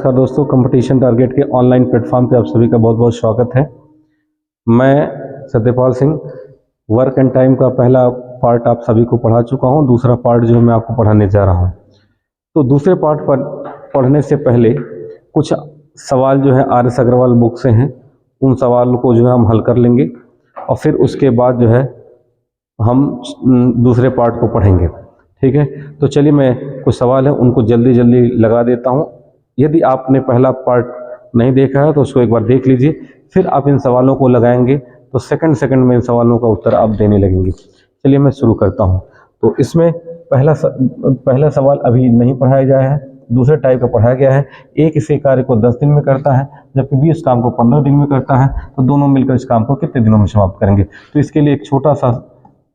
नमस्कार दोस्तों, competition target के ऑनलाइन प्लेटफॉर्म पे आप सभी का बहुत बहुत स्वागत है। मैं Satyapal Singh work and time का पहला पार्ट आप सभी को पढ़ा चुका हूं। दूसरा पार्ट जो मैं आपको पढ़ाने जा रहा हूं। तो दूसरे पार्ट पर पढ़ने से पहले कुछ सवाल जो है आर एस अग्रवाल बुक से हैं, उन सवालों को जो है हम हल कर लेंगे और फिर उसके बाद जो है हम दूसरे पार्ट को पढ़ेंगे। ठीक है, तो चलिए मैं कुछ सवाल है उनको जल्दी जल्दी लगा देता हूं। यदि आपने पहला पार्ट नहीं देखा है तो उसको एक बार देख लीजिए, फिर आप इन सवालों को लगाएंगे तो सेकंड में इन सवालों का उत्तर आप देने लगेंगे। चलिए मैं शुरू करता हूं। तो इसमें पहला सवाल अभी नहीं पढ़ाया गया है, दूसरे टाइप का पढ़ाया गया है। एक इसी कार्य को 10 दिन में करता है जबकि बी इस काम को 15 दिन में करता है, तो दोनों मिलकर इस काम को कितने दिनों में समाप्त करेंगे। तो इसके लिए एक छोटा सा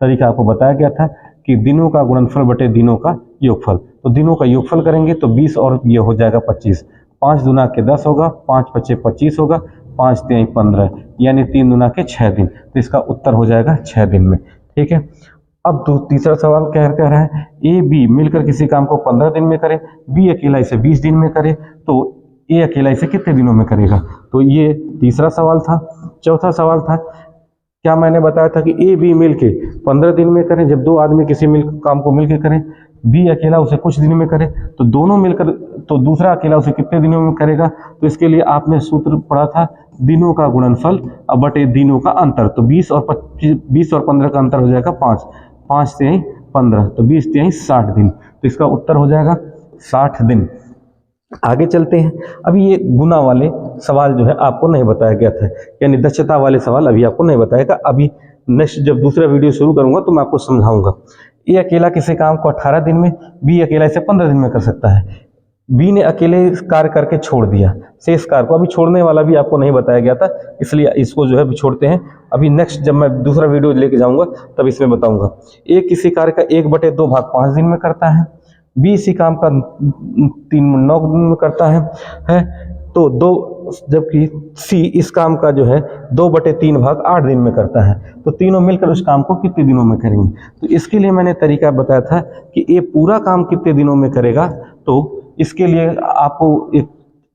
तरीका आपको बताया गया था कि दिनों का गुणनफल बटे दिनों का योगफल। तो दिनों का योगफल करेंगे तो 20 और ये हो जाएगा 25। 5 दूना के 10 होगा, 5 पचे 25 होगा, 5 तिहाई 15, यानी 3 दूना के 6 दिन। तो इसका उत्तर हो जाएगा 6 दिन में। ठीक है, अब तीसरा सवाल क्या कह रहा है, ए बी मिलकर किसी काम को 15 दिन में करे, बी अकेला इसे 20 दिन में करे, तो ए अकेला इसे कितने दिनों में करेगा। तो ये तीसरा सवाल था। चौथा सवाल था, क्या मैंने बताया था कि ए बी मिलके 15 दिन में करें। जब दो आदमी किसी काम को मिलकर करें, बी अकेला उसे कुछ दिन में करे, तो दोनों मिलकर तो दूसरा अकेला उसे कितने दिनों में करेगा। तो इसके लिए आपने सूत्र पढ़ा था दिनों का गुणनफल बटे दिनों का अंतर। तो 20 और 15 का अंतर हो जाएगा 5, 5 तिहाई 15, तो 20 तिहाई 60 दिन। तो इसका उत्तर हो जाएगा 60 दिन। आगे चलते हैं। अभी ये गुना वाले सवाल जो है आपको नहीं बताया गया था, यानी दक्षता वाले सवाल अभी आपको नहीं बताएगा। अभी नेक्स्ट जब दूसरा वीडियो शुरू करूंगा तो मैं आपको समझाऊंगा। ए अकेला किसी काम को 18 दिन में, बी अकेला इसे 15 दिन में कर सकता है। बी ने अकेले कार्य करके छोड़ दिया शेष कार्य को। अभी छोड़ने वाला भी आपको नहीं बताया गया था, इसलिए इसको जो है छोड़ते हैं। अभी नेक्स्ट जब मैं दूसरा वीडियो लेके जाऊंगा तब इसमें बताऊंगा। ए किसी कार्य का 1/2 भाग 5 दिन में करता है, बी इसी काम का 9 दिन में करता है तो जबकि सी इस काम का जो है 2/3 भाग 8 दिन में करता है, तो तीनों मिलकर उस काम को कितने दिनों में करेंगे। तो इसके लिए मैंने तरीका बताया था कि ये पूरा काम कितने दिनों में करेगा। तो इसके लिए आपको एक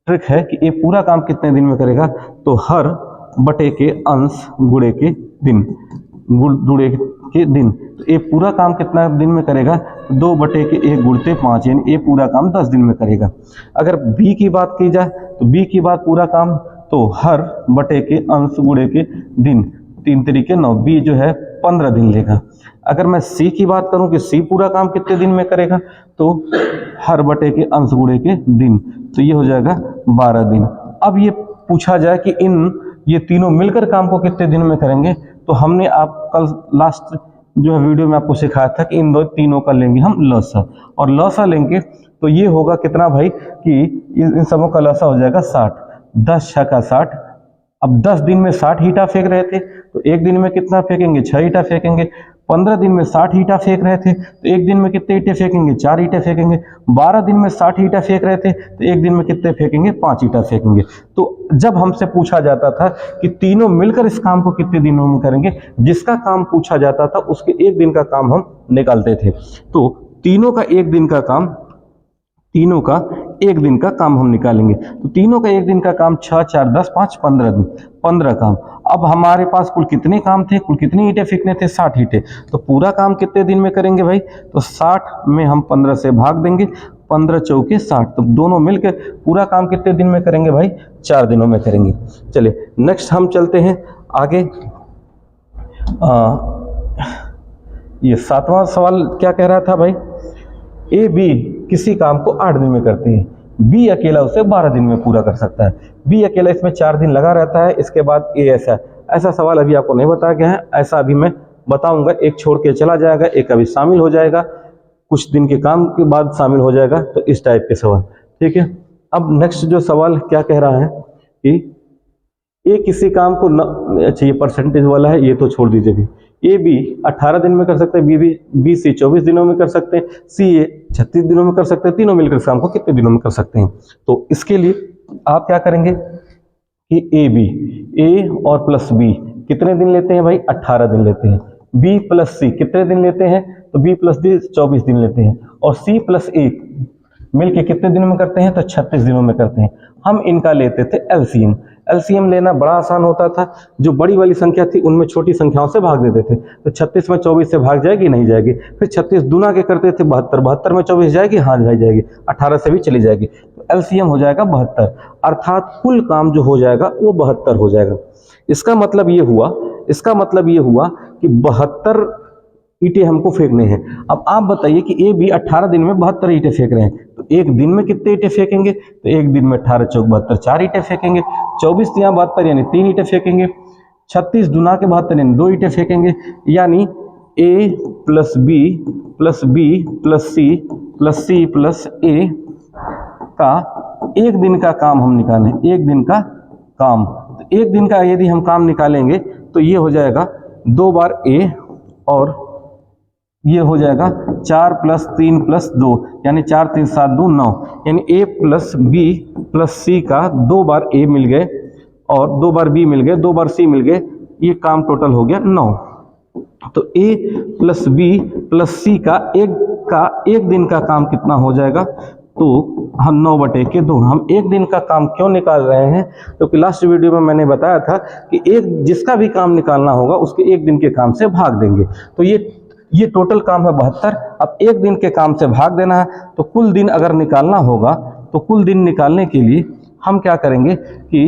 ट्रिक है कि ये पूरा काम कितने दिन में करेगा। तो हर बटे के अंश गुणे के दिन, तो ये पूरा काम कितना दिन में करेगा, 2/1 गुणते 5, यानी ये पूरा काम 10 दिन में करेगा। अगर बी की बात की जाए तो बी की बात पूरा काम तो हर बटे के अंश गुणे के दिन, 3 तरीके 9, बी जो है 15 दिन लेगा। अगर मैं सी की बात करूं कि सी पूरा काम कितने दिन में करेगा, तो हर बटे के अंश गुणे के दिन, तो ये हो जाएगा 12 दिन। अब ये पूछा जाए कि ये तीनों मिलकर काम को कितने दिन में करेंगे, तो हमने आप कल लास्ट जो है वीडियो में आपको सिखाया था कि इन तीनों का लेंगे हम लसा, और लसा लेंगे तो ये होगा कितना भाई कि इन सबों का लसा हो जाएगा 60। 10 6 का 60। अब 10 दिन में 60 ईंटा फेंक रहे थे तो एक दिन में कितना फेंकेंगे, 6 ईंटा फेंकेंगे। 15 दिन में 60 ईंटा फेंक रहे थे तो एक दिन में कितने ईंटे फेंकेंगे, 4 ईंटे फेंकेंगे। 12 दिन में 60 ईंटा फेंक रहे थे तो एक दिन में कितने फेंकेंगे, 5 ईंटा फेंकेंगे। तो जब हमसे पूछा जाता था कि तीनों मिलकर इस काम को कितने दिनों में करेंगे, जिसका काम पूछा जाता था उसके एक दिन का काम हम निकालते थे। तो तीनों का एक दिन का काम हम निकालेंगे। तो तीनों का एक दिन का काम 6 4 10 5 15 दिन, 15 काम। अब हमारे पास कुल कितने काम थे, कुल कितनी ईंटें फेंकने थे, 60 ईंटें। तो पूरा काम कितने दिन में करेंगे भाई, तो 60 में हम 15 से भाग देंगे, 15 चौके 60। तो दोनों मिलकर पूरा काम कितने दिन में करेंगे भाई, 4 दिनों में करेंगे। चलिए नेक्स्ट हम चलते हैं आगे। ये 7वां सवाल क्या कह रहा था भाई, ए बी किसी काम को 8 दिन में करते हैं, बी अकेला उसे 12 दिन में पूरा कर सकता है। बी अकेला इसमें 4 दिन लगा रहता है, इसके बाद ए ऐसा सवाल अभी आपको नहीं बताया गया है, ऐसा अभी मैं बताऊंगा। एक छोड़ के चला जाएगा, एक अभी शामिल हो जाएगा, कुछ दिन के काम के बाद शामिल हो जाएगा। तो इस टाइप के सवाल, ठीक है। अब नेक्स्ट जो सवाल क्या कह रहा है कि ए किसी काम को अच्छा ये परसेंटेज वाला है, ये तो छोड़ दीजिए भी। ए बी 18 दिन में कर सकते हैं, बी सी 24 दिनों में कर सकते हैं, सी ए 36 दिनों में कर सकते हैं। तीनों मिलकर इस काम को कितने दिनों में कर सकते हैं। तो इसके लिए आप क्या करेंगे कि ए और प्लस बी कितने दिन लेते हैं भाई, 18 दिन लेते हैं। बी प्लस सी कितने दिन लेते हैं, तो बी प्लस डी 24 दिन लेते हैं। और सी प्लस ए मिलके कितने दिनों में करते हैं, तो 36 दिनों में करते हैं। हम इनका लेते थे एलसीएम। एलसीएम लेना बड़ा आसान होता था, जो बड़ी वाली संख्या थी उनमें छोटी संख्याओं से भाग देते थे। तो 36 में 24 से भाग जाएगी, नहीं जाएगी। फिर 36 दुना के करते थे 72, 72 में 24 जाएगी, हाँ भाई जाएगी, 18 से भी चली जाएगी। तो एलसीएम हो जाएगा 72, अर्थात कुल काम जो हो जाएगा वो 72 हो जाएगा। इसका मतलब ये हुआ कि 72 ईंटें हमको फेंकने हैं। अब आप बताइए कि ए बी 18 दिन में 72 ईंटें फेंक रहे हैं, तो एक दिन में कितने ईंटें फेंकेंगे, तो एक दिन में 18 चौक 72, 4 ईंटें फेंकेंगे। 24 या 72 यानी 3 ईंटें फेंकेंगे। 36 दुना के 72 यानी 2 ईंटें फेंकेंगे। यानी A plus B plus B plus C plus A का एक दिन का काम हम निकालें, एक दिन का काम। तो एक दिन का यदि हम काम निकालेंगे तो ये हो जाएगा 2 बार ए और ये हो जाएगा 4 + 3 + 2 यानी 4 3 7 2 9, यानी ए प्लस बी प्लस सी का 2 बार ए मिल गए और 2 बार बी मिल गए, 2 बार सी मिल गए, ये काम टोटल हो गया 9। तो ए प्लस बी प्लस सी का एक दिन का काम कितना हो जाएगा, तो हम 9/2। हम एक दिन का काम क्यों निकाल रहे हैं, क्योंकि लास्ट वीडियो में मैंने बताया था कि एक जिसका भी काम निकालना होगा उसके एक दिन के काम से भाग देंगे। तो ये टोटल काम है 72। अब एक दिन के काम से भाग देना है, तो कुल दिन अगर निकालना होगा तो कुल दिन निकालने के लिए हम क्या करेंगे कि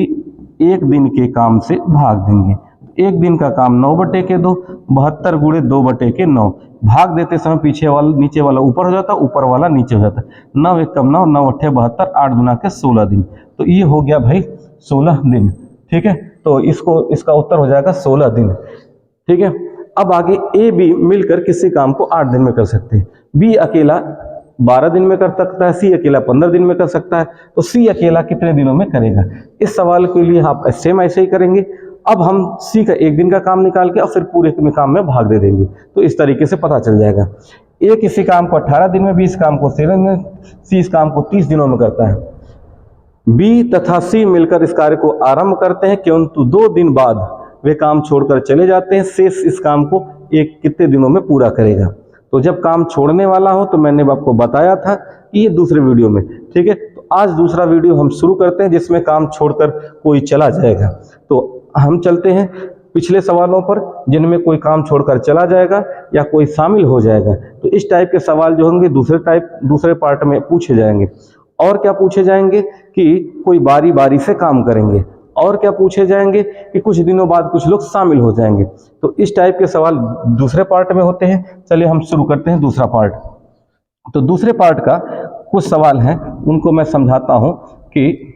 एक दिन के काम से भाग देंगे। एक दिन का काम 9/2, 72 गुणे 2/9। भाग देते समय पीछे वाला नीचे वाला ऊपर हो जाता, ऊपर वाला नीचे हो जाता। 9 × 9 9 × 8 72, 8 दूना के 16 दिन। तो ये हो गया भाई 16 दिन। ठीक है, तो इसका उत्तर हो जाएगा 16 दिन। ठीक है, अब आगे ए बी मिलकर किसी काम को 8 दिन में कर सकते हैं। बी अकेला 12 दिन में कर सकता है, सी अकेला 15 दिन में कर सकता है, तो सी अकेला कितने दिनों में करेगा। इस सवाल के लिए आप सेम ऐसे ही करेंगे। अब हम सी का एक दिन का काम निकाल के और फिर पूरे काम में भाग दे देंगे, तो इस तरीके से पता चल जाएगा। ए किसी काम को 18 दिन में, बी इस काम को 7 दिन, सी इस काम को 30 दिनों में करता है। बी तथा सी मिलकर इस कार्य को आरंभ करते हैं, किंतु 2 दिन बाद वे काम छोड़कर चले जाते हैं। शेष इस काम को एक कितने दिनों में पूरा करेगा। तो जब काम छोड़ने वाला हो तो मैंने आपको बताया था कि ये दूसरे वीडियो में। ठीक है, तो आज दूसरा वीडियो हम शुरू करते हैं जिसमें काम छोड़कर कोई चला जाएगा। तो हम चलते हैं पिछले सवालों पर जिनमें कोई काम छोड़कर चला जाएगा या कोई शामिल हो जाएगा। तो इस टाइप के सवाल जो होंगे दूसरे पार्ट में पूछे जाएंगे। और क्या पूछे जाएंगे कि कोई बारी बारी से काम करेंगे, और क्या पूछे जाएंगे कि कुछ दिनों बाद कुछ लोग शामिल हो जाएंगे। तो इस टाइप के सवाल दूसरे पार्ट में होते हैं। चलिए हम शुरू करते हैं दूसरा पार्ट। तो दूसरे पार्ट का कुछ सवाल हैं, उनको मैं समझाता हूं कि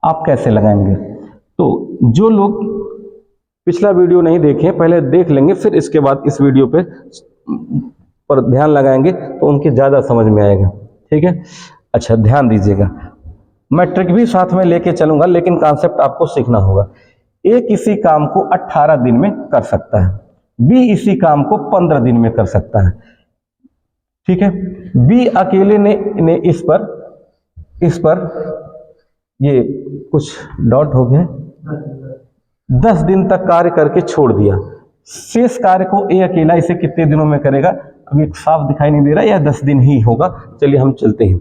आप कैसे लगाएंगे। तो जो लोग पिछला वीडियो नहीं देखे पहले देख लेंगे, फिर इसके बाद इस वीडियो पर ध्यान लगाएंगे तो उनकी ज़्यादा समझ में आएगा। ठीक है, अच्छा ध्यान दीजिएगा, मैं ट्रिक भी साथ में लेके चलूंगा, लेकिन कॉन्सेप्ट आपको सीखना होगा। ए किसी काम को 18 दिन में कर सकता है, बी इसी काम को 15 दिन में कर सकता है। ठीक है, बी अकेले ने इस पर ये कुछ डॉट हो गए 10 दिन तक कार्य करके छोड़ दिया। शेष कार्य को ए अकेला इसे कितने दिनों में करेगा, अभी साफ दिखाई नहीं दे रहा, या 10 दिन ही होगा। चलिए हम चलते हैं।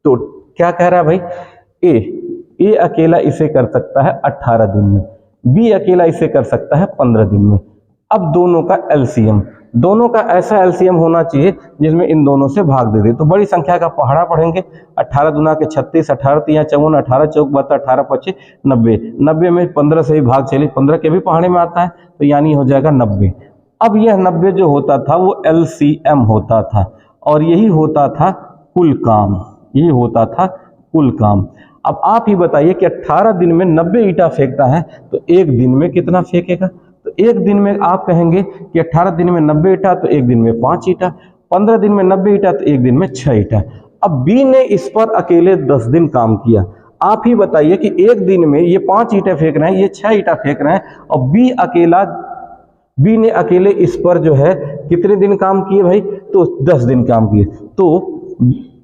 तो क्या कह रहा है भाई, ए अकेला इसे कर सकता है 18 दिन में, बी अकेला इसे कर सकता है 15 दिन में। अब दोनों का एलसीएम, दोनों का ऐसा एलसीएम होना चाहिए जिसमें इन दोनों से भाग दे दे। तो बड़ी संख्या का पहाड़ा पढ़ेंगे, 18 दूना के 36, 18 तिया 54, 18 चौक 72, 18 25 90, 90 में 15 से ही भाग चले, 15 के भी पहाड़े में आता है, तो यानी हो जाएगा 90। अब यह 90 जो होता था वो एलसीएम होता था, और यही होता था कुल काम, यही होता था कुल काम। अब आप ही बताइए कि 18 दिन में 90 ईंटा फेंकता है, तो एक दिन में कितना फेंकेगा। तो एक दिन में आप कहेंगे कि 18 दिन में 90 ईंटा, तो एक दिन में 5 ईंटा, 15 दिन में 90 ईंटा, तो एक दिन में 6 ईंटा। अब बी ने इस पर अकेले 10 दिन काम किया। आप ही बताइए कि एक दिन में ये 5 ईंटें फेंक रहे हैं, ये 6 ईंटा फेंक रहे हैं, और बी ने अकेले इस पर जो है कितने दिन काम किए भाई, तो 10 दिन काम किए। तो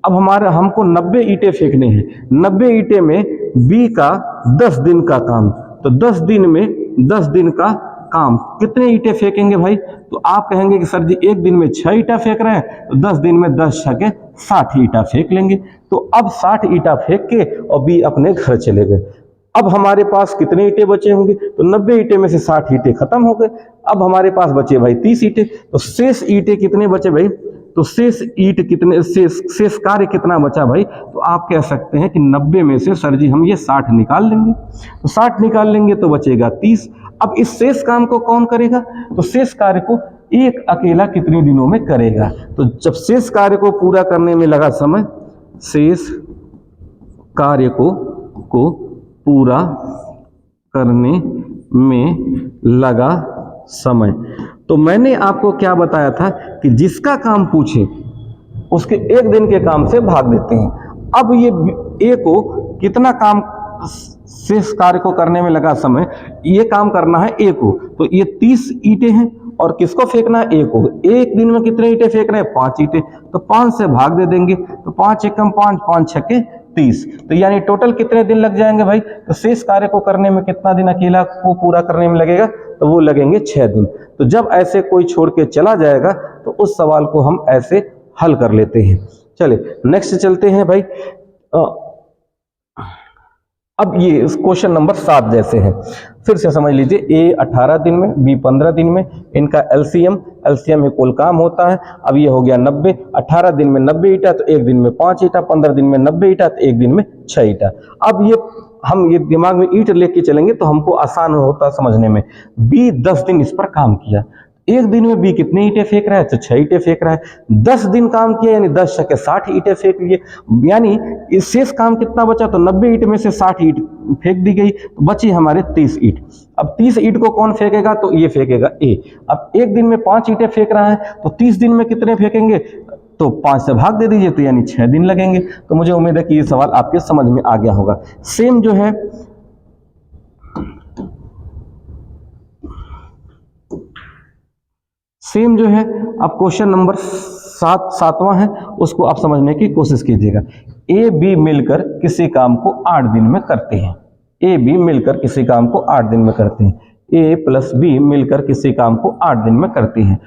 अब हमारे हमको 90 ईंटें फेंकने हैं। 90 ईंटें में बी का 10 दिन का काम, तो 10 दिन में 10 दिन का काम कितने ईंटें फेंकेंगे भाई? तो आप कहेंगे कि सर जी एक दिन में 6 ईंटा फेंक रहे हैं, तो 10 दिन में 10 छके 60 ईंटा फेंक लेंगे। तो अब 60 ईंटा फेंक के और बी अपने घर चले गए। अब हमारे पास कितने ईंटें बचे होंगे? तो 90 ईंटें में से 60 ईंटें खत्म हो गए। अब हमारे पास बचे भाई 30 ईंटें। तो शेष ईंटें कितने बचे भाई? तो शेष ईंट कितने, शेष कार्य कितना बचा भाई? तो आप कह सकते हैं कि 90 में से सर जी हम ये 60 निकाल लेंगे। तो 60 निकाल लेंगे तो बचेगा 30। अब इस शेष काम को कौन करेगा? तो शेष कार्य को एक अकेला कितने दिनों में करेगा? तो जब शेष कार्य को पूरा करने में लगा समय, शेष कार्य को पूरा करने में लगा समय, तो मैंने आपको क्या बताया था कि जिसका काम पूछे उसके एक दिन के काम से भाग देते हैं। अब ये ए को कितना काम शेष कार्य को करने में लगा समय, ये काम करना है ए को, तो ये 30 ईंटें हैं और किसको फेंकना है? ए को। एक दिन में कितने ईंटें फेंक रहे हैं? 5 ईंटें, तो 5 से भाग दे देंगे, तो 5 एकम 5, 5 छक्के 30। तो यानी टोटल कितने दिन लग जाएंगे भाई? तो शेष कार्य को करने में कितना दिन अकेला को पूरा करने में लगेगा? तो वो लगेंगे 6 दिन। तो जब ऐसे कोई छोड़ के चला जाएगा तो उस सवाल को हम ऐसे हल कर लेते हैं। चलिए नेक्स्ट चलते हैं भाई। अब ये क्वेश्चन नंबर 7 जैसे है, फिर से समझ लीजिए। ए 18 दिन में, बी 15 दिन में, इनका एलसीएम में कुल काम होता है। अब ये हो गया 90, 18 दिन में 90 ईंटा तो एक दिन में 5 ईंटा, 15 दिन में 90 ईंटा तो एक दिन में 6 ईंटा। अब ये हम ये दिमाग में ईंट लेके चलेंगे तो हमको आसान होता समझने में। बी 10 दिन इस पर काम किया, एक दिन में बी कितने ईंटें फेंक रहा है? तो 6 ईंटें फेंक रहा है। 10 दिन काम किया यानी 10 छक्के 60 ईंटें फेंक लिए, यानी इस शेष काम कितना बचा? तो 90 ईंट में से 60 ईंट फेंक दी गई, तो बची हमारे 30 ईंट। अब 30 ईंट को कौन फेंकेगा? तो ये फेंकेगा ए। अब एक दिन में 5 ईंटें फेंक रहा है, तो 30 दिन में कितने फेंकेंगे? तो 5 से भाग दे दीजिए, तो यानी 6 दिन लगेंगे। तो मुझे उम्मीद है कि ये सवाल आपके समझ में आ गया होगा। सेम जो है अब क्वेश्चन नंबर 7वां है, उसको आप समझने की कोशिश कीजिएगा। ए बी मिलकर किसी काम को 8 दिन में करते हैं। ए बी मिलकर किसी काम को 8 दिन में करते हैं। ए प्लस बी मिलकर किसी काम को 8 दिन में करते हैं।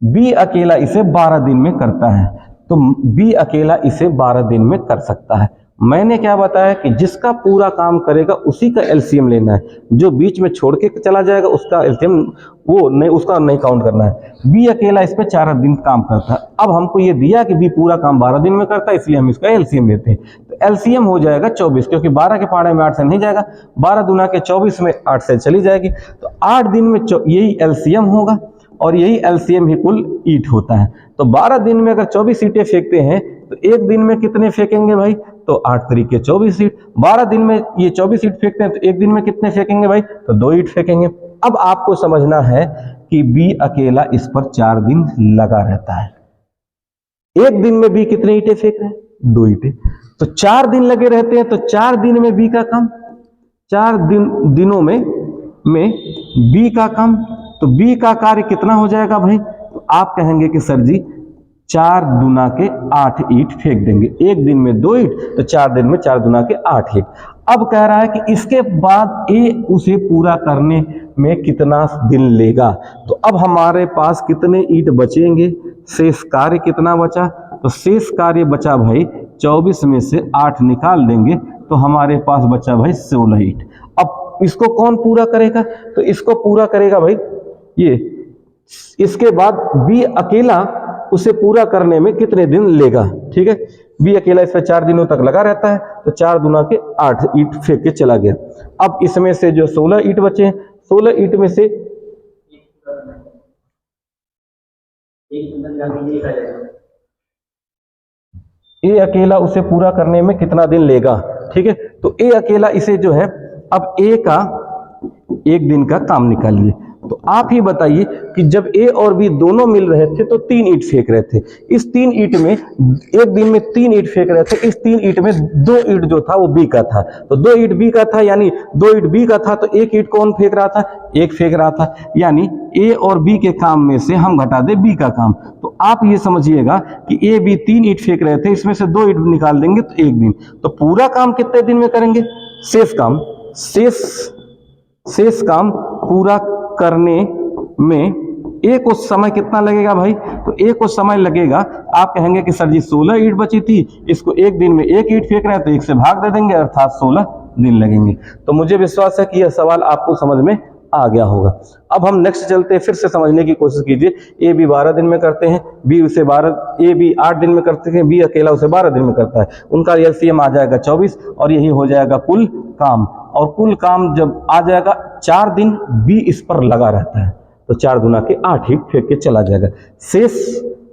बी अकेला इसे 12 दिन में करता है, तो बी अकेला इसे 12 दिन में कर सकता है। मैंने क्या बताया कि जिसका पूरा काम करेगा उसी का एलसीएम लेना है, जो बीच में छोड़ के चला जाएगा उसका एलसीएम वो नहीं, उसका नहीं काउंट करना है। बी अकेला इस पे 4 दिन काम करता है। अब हमको ये दिया कि बी पूरा काम 12 दिन में करता है, इसलिए हम इसका एलसीएम लेते हैं। तो एलसीएम हो जाएगा 24, क्योंकि 12 के पाड़े में 8 से नहीं जाएगा, 12 दूना के 24 में 8 से चली जाएगी, तो 8 दिन में यही एलसीएम होगा और यही एलसीएम ही कुल ईंट होता है। तो 12 दिन में अगर 24 ईंटें फेंकते हैं तो एक दिन में कितने फेंकेंगे भाई? तो 8 तरीके 24 ईंट। 12 दिन में ये 24 ईंट फेंकते हैं तो एक दिन में कितने फेंकेंगे भाई? तो 2 ईंट फेंकेंगे। अब आपको समझना है कि बी अकेला इस पर 4 दिन लगा रहता है। एक दिन में बी कितने ईंटें फेंक रहे हैं? 2 ईंटें। तो 4 दिन लगे रहते हैं, तो 4 दिन में बी का काम, 4 दिनों में बी का काम, तो बी का कार्य कितना हो जाएगा भाई? तो आप कहेंगे कि सर जी 4 दूना के 8 ईंट फेंक देंगे। एक दिन में 2 ईंट, तो 4 दिन में 4 दूना के 8 ईंट। अब कह रहा है कि इसके बाद ए उसे पूरा करने में कितना दिन लेगा। तो अब हमारे पास कितने ईंट बचेंगे? शेष कार्य कितना बचा? तो शेष कार्य बचा भाई 24 में से 8 निकाल देंगे तो हमारे पास बचा भाई 16 ईंट। अब इसको कौन पूरा करेगा? तो इसको पूरा करेगा भाई ये। इसके बाद बी अकेला उसे पूरा करने में कितने दिन लेगा? ठीक है, बी अकेला इस पर 4 दिनों तक लगा रहता है, तो 4 दूना के 8 ईंट फेंक के चला गया। अब इसमें से जो 16 ईंट बचे हैं, 16 ईंट में से ए अकेला उसे पूरा करने में कितना दिन लेगा? ठीक है, तो ए अकेला इसे जो है, अब ए का एक दिन का काम निकालिए। तो आप ही बताइए कि जब ए और बी दोनों मिल रहे थे तो 3 ईंट फेंक रहे थे। इस 3 ईंट में एक दिन में 3 ईंट फेंक रहे थे। इस 3 ईंट में 2 ईंट जो था वो बी का था, तो 2 ईंट बी का था, यानी 2 ईंट बी का था, तो 1 ईंट कौन फेंक रहा था? एक फेंक रहा था, यानी ए और बी के काम में से हम घटा दे बी का काम। तो आप ये समझिएगा कि ए बी 3 ईंट फेंक रहे थे, इसमें से 2 ईंट निकाल देंगे तो 1 दिन। तो पूरा काम कितने दिन में करेंगे? शेष काम पूरा करने में ए को समय कितना लगेगा भाई? तो ए को समय लगेगा, आप कहेंगे कि सर जी 16 ईंट बची थी, इसको 1 दिन में 1 ईंट फेंक रहे हैं तो 1 से भाग दे देंगे, अर्थात 16 दिन लगेंगे। तो मुझे विश्वास है कि यह सवाल आपको समझ में आ गया होगा। अब हम नेक्स्ट चलते हैं, फिर से समझने की कोशिश कीजिए। ए बी 12 दिन में करते हैं, बी उसे 8 दिन में करते हैं, बी अकेला उसे 12 दिन में करता है। उनका एलसीएम आ जाएगा 24 और यही हो जाएगा कुल काम। और कुल काम जब आ जाएगा 4 दिन बी इस पर लगा रहता है, तो 4 दूना के 8 ही फेंक के चला जाएगा। शेष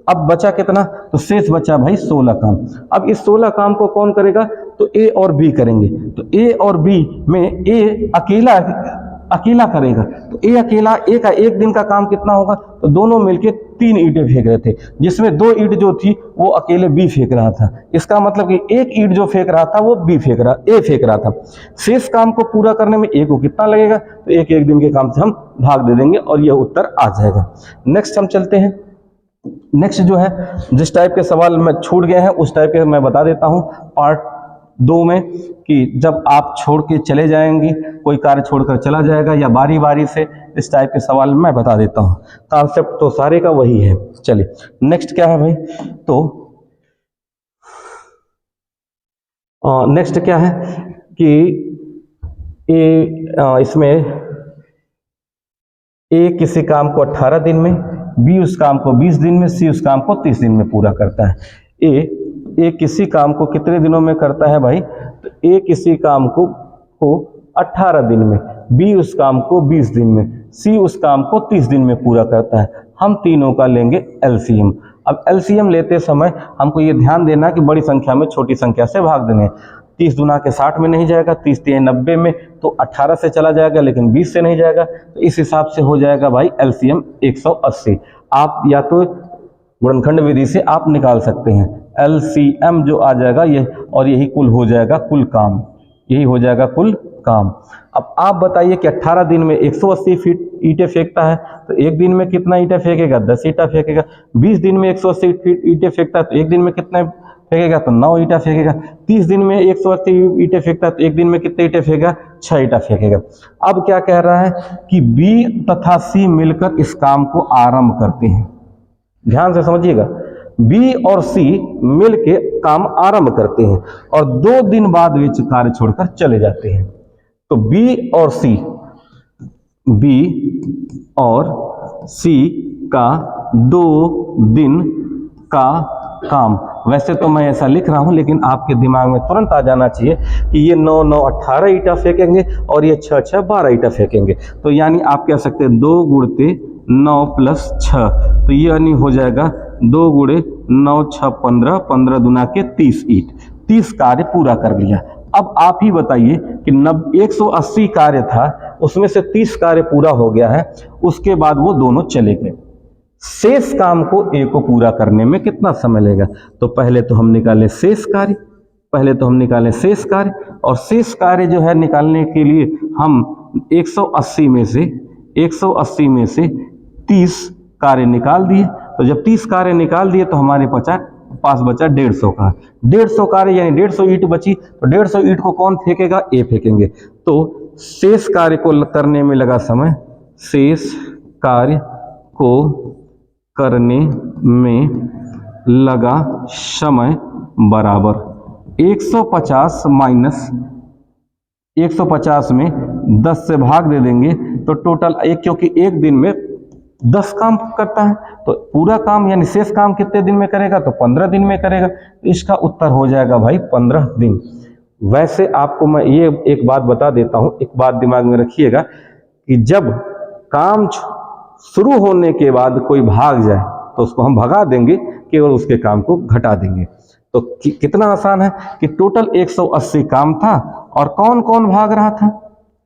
अब बचा कितना? तो शेष बचा भाई 16 काम। अब इस 16 काम को कौन करेगा? तो ए और बी करेंगे। तो ए और बी में ए अकेला करेगा, तो ए अकेला, ए का 1 दिन का काम कितना होगा? तो दोनों मिलके 3 ईंटें फेंक रहे थे, जिसमें 2 ईंट जो थी वो अकेले बी फेंक रहा था। इसका मतलब कि 1 ईंट जो फेंक रहा था वो ए फेंक रहा था। शेष काम को पूरा करने में ए को कितना लगेगा? तो 1 दिन के काम से हम भाग दे देंगे और यह उत्तर आ जाएगा। नेक्स्ट हम चलते हैं। नेक्स्ट जो है, जिस टाइप के सवाल में छूट गए हैं उस टाइप के मैं बता देता हूं पार्ट 2 में, कि जब आप छोड़ के चले जाएंगे, कोई कार्य छोड़कर चला जाएगा या बारी बारी से, इस टाइप के सवाल मैं बता देता हूं। कॉन्सेप्ट तो सारे का वही है। चलिए नेक्स्ट क्या है भाई? तो नेक्स्ट क्या है कि इसमें ए किसी काम को 18 दिन में, बी उस काम को 20 दिन में, सी उस काम को 30 दिन में पूरा करता है। ए किसी काम को कितने दिनों में करता है भाई? तो ए किसी काम को 18 दिन में, बी उस काम को 20 दिन में, सी उस काम को 30 दिन में पूरा करता है। हम तीनों का लेंगे एलसीएम। अब एलसीएम लेते समय हमको ये ध्यान देना कि बड़ी संख्या में छोटी संख्या से भाग देने। 30 दूना के 60 में नहीं जाएगा, 30 तिया 90 में, तो 18 से चला जाएगा लेकिन 20 से नहीं जाएगा, तो इस हिसाब से हो जाएगा भाई एलसीएम 180। आप या तो गुणनखंड विधि से आप निकाल सकते हैं। एलसीएम जो आ जाएगा ये, और यही कुल हो जाएगा कुल काम, यही हो जाएगा कुल काम। अब आप बताइए कि 18 दिन में 180 फीट ईंटें फेंकता है, तो 1 दिन में कितना ईंटें फेंकेगा? 10 ईंटें फेंकेगा। 20 दिन में 180 फीट ईंटें फेंकता है तो 1 दिन में कितना फेंकेगा? तो 9 ईंटें फेंकेगा। 30 दिन में 180 ईंटें फेंकता है तो 1 दिन में कितने ईंटें फेंकेगा? 6 ईंटें फेंकेगा। अब क्या कह रहा है कि बी तथा सी मिलकर इस काम को आरंभ करते हैं। ध्यान से समझिएगा, बी और सी मिलके काम आरंभ करते हैं और 2 दिन बाद वे कार्य छोड़कर चले जाते हैं। तो बी और सी का 2 दिन का काम। वैसे तो मैं ऐसा लिख रहा हूं, लेकिन आपके दिमाग में तुरंत आ जाना चाहिए कि ये 9 9 18 ईंटा फेंकेंगे और ये 6 6 12 ईंटा फेंकेंगे। तो यानी आप कह सकते हैं 2 गुणते 9 + 6, तो ये यानी हो जाएगा 2 गुणे 9 6 15, 15 दूना के 30 ईंट। 30 कार्य पूरा कर लिया। अब आप ही बताइए कि 180 कार्य था, उसमें से 30 कार्य पूरा हो गया है, उसके बाद वो दोनों चले गए। शेष काम को ए को पूरा करने में कितना समय लगेगा? तो पहले तो हम निकालें शेष कार्य, और शेष कार्य जो है निकालने के लिए हम 180 में से 30 कार्य निकाल दिए। तो जब 30 कार्य निकाल दिए तो हमारे पास बचा 150 का। 150 कार्य यानी 150 ईंट बची, तो 150 ईंट को कौन फेंकेगा? ए फेंकेंगे। तो शेष कार्य को करने में लगा समय, शेष कार्य को करने में लगा समय बराबर 150 माइनस 150 में 10 से भाग दे देंगे तो टोटल क्योंकि 1 दिन में 10 काम करता है, तो पूरा काम यानी शेष काम कितने दिन में करेगा? तो 15 दिन में करेगा। इसका उत्तर हो जाएगा भाई 15 दिन। वैसे आपको मैं ये एक बात बता देता हूं, एक बात दिमाग में रखिएगा कि जब काम शुरू होने के बाद कोई भाग जाए तो उसको हम भगा देंगे, केवल उसके काम को घटा देंगे। तो कितना आसान है कि टोटल 180 काम था और कौन कौन भाग रहा था?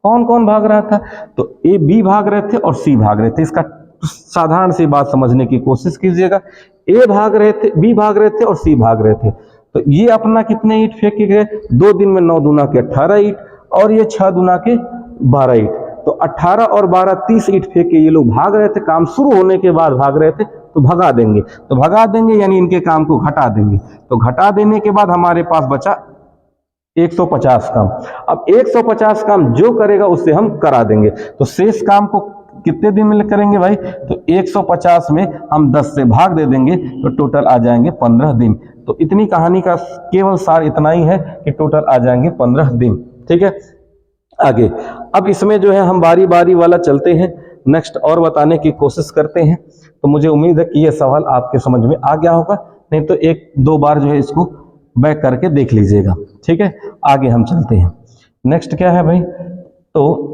कौन कौन भाग रहा था? तो ए बी भाग रहे थे और सी भाग रहे थे। इसका साधारण सी बात समझने की कोशिश कीजिएगा। ए भाग रहे थे, बी भाग रहे थे और सी भाग रहे थे। तो ये अपना कितने ईंट फेंके गए? 2 दिन में 9 दूना के 18 ईंट और ये 6 दूना के 12 ईंट। तो 18 और 12 30 ईंट फेंके ये लोग भाग रहे थे। काम शुरू होने के बाद भाग रहे थे, तो भगा देंगे। तो भगा देंगे यानी इनके काम को घटा देंगे। तो घटा देने के बाद हमारे पास बचा 150 काम। अब 150 काम जो करेगा उससे हम करा देंगे। तो शेष काम को कितने दिन में करेंगे भाई? तो 150 में हम 10 से भाग दे देंगे तो टोटल आ जाएंगे 15 दिन। तो इतनी कहानी का केवल सार इतना ही है कि टोटल आ जाएंगे 15 दिन। ठीक है, आगे अब इसमें जो है हम बारी बारी वाला चलते हैं, नेक्स्ट और बताने की कोशिश करते हैं। तो मुझे उम्मीद है कि यह सवाल आपके समझ में आ गया होगा, नहीं तो 1-2 बार जो है इसको बैक करके देख लीजिएगा। ठीक है, आगे हम चलते हैं। नेक्स्ट क्या है भाई? तो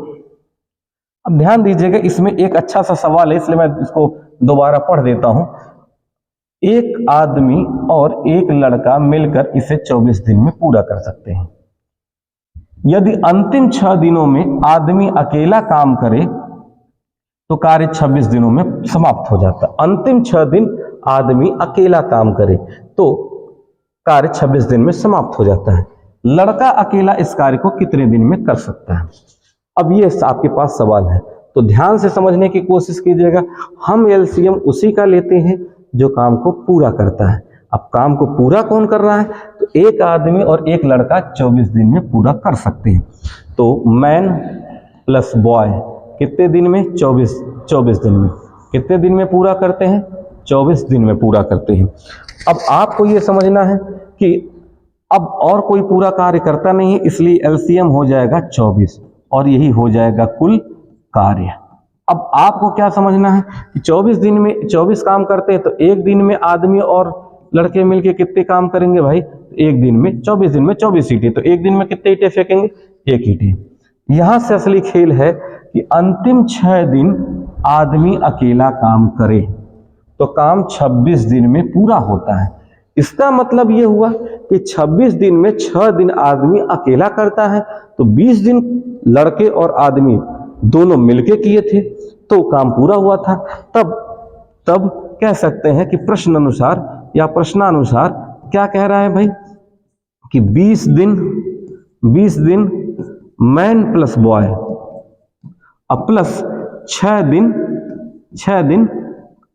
अब ध्यान दीजिएगा, इसमें एक अच्छा सा सवाल है, इसलिए मैं इसको दोबारा पढ़ देता हूं। एक आदमी और एक लड़का मिलकर इसे 24 दिन में पूरा कर सकते हैं। यदि अंतिम 6 दिनों में आदमी अकेला काम करे तो कार्य 26 दिनों में समाप्त हो जाता है। अंतिम 6 दिन आदमी अकेला काम करे तो कार्य 26 दिन में समाप्त हो जाता है। लड़का अकेला इस कार्य को कितने दिन में कर सकता है? अब ये आपके पास सवाल है, तो ध्यान से समझने की कोशिश कीजिएगा। हम एलसीएम उसी का लेते हैं जो काम को पूरा करता है। अब काम को पूरा कौन कर रहा है? तो एक आदमी और एक लड़का 24 दिन में पूरा कर सकते हैं। तो मैन प्लस बॉय कितने दिन में? 24 दिन में। कितने दिन में पूरा करते हैं? 24 दिन में पूरा करते हैं। अब आपको ये समझना है कि अब और कोई पूरा कार्य करता नहीं है, इसलिए एलसीएम हो जाएगा 24 और यही हो जाएगा कुल कार्य। अब आपको क्या समझना है कि 24 दिन में 24 काम करते हैं, तो एक दिन में आदमी और लड़के मिलके कितने काम करेंगे भाई? एक दिन में 24 दिन में 24 ईंटें। तो एक दिन में कितने ईंटें फेंकेंगे? 1 ईंटें। यहां से असली खेल है कि अंतिम 6 दिन आदमी अकेला काम करे तो काम 26 दिन में पूरा होता है। इसका मतलब यह हुआ कि 26 दिन में 6 दिन आदमी अकेला करता है, तो 20 दिन लड़के और आदमी दोनों मिलके किए थे तो काम पूरा हुआ था। तब कह सकते हैं कि प्रश्न अनुसार या प्रश्नानुसार क्या कह रहा है भाई कि 20 दिन मैन प्लस बॉय अब प्लस 6 दिन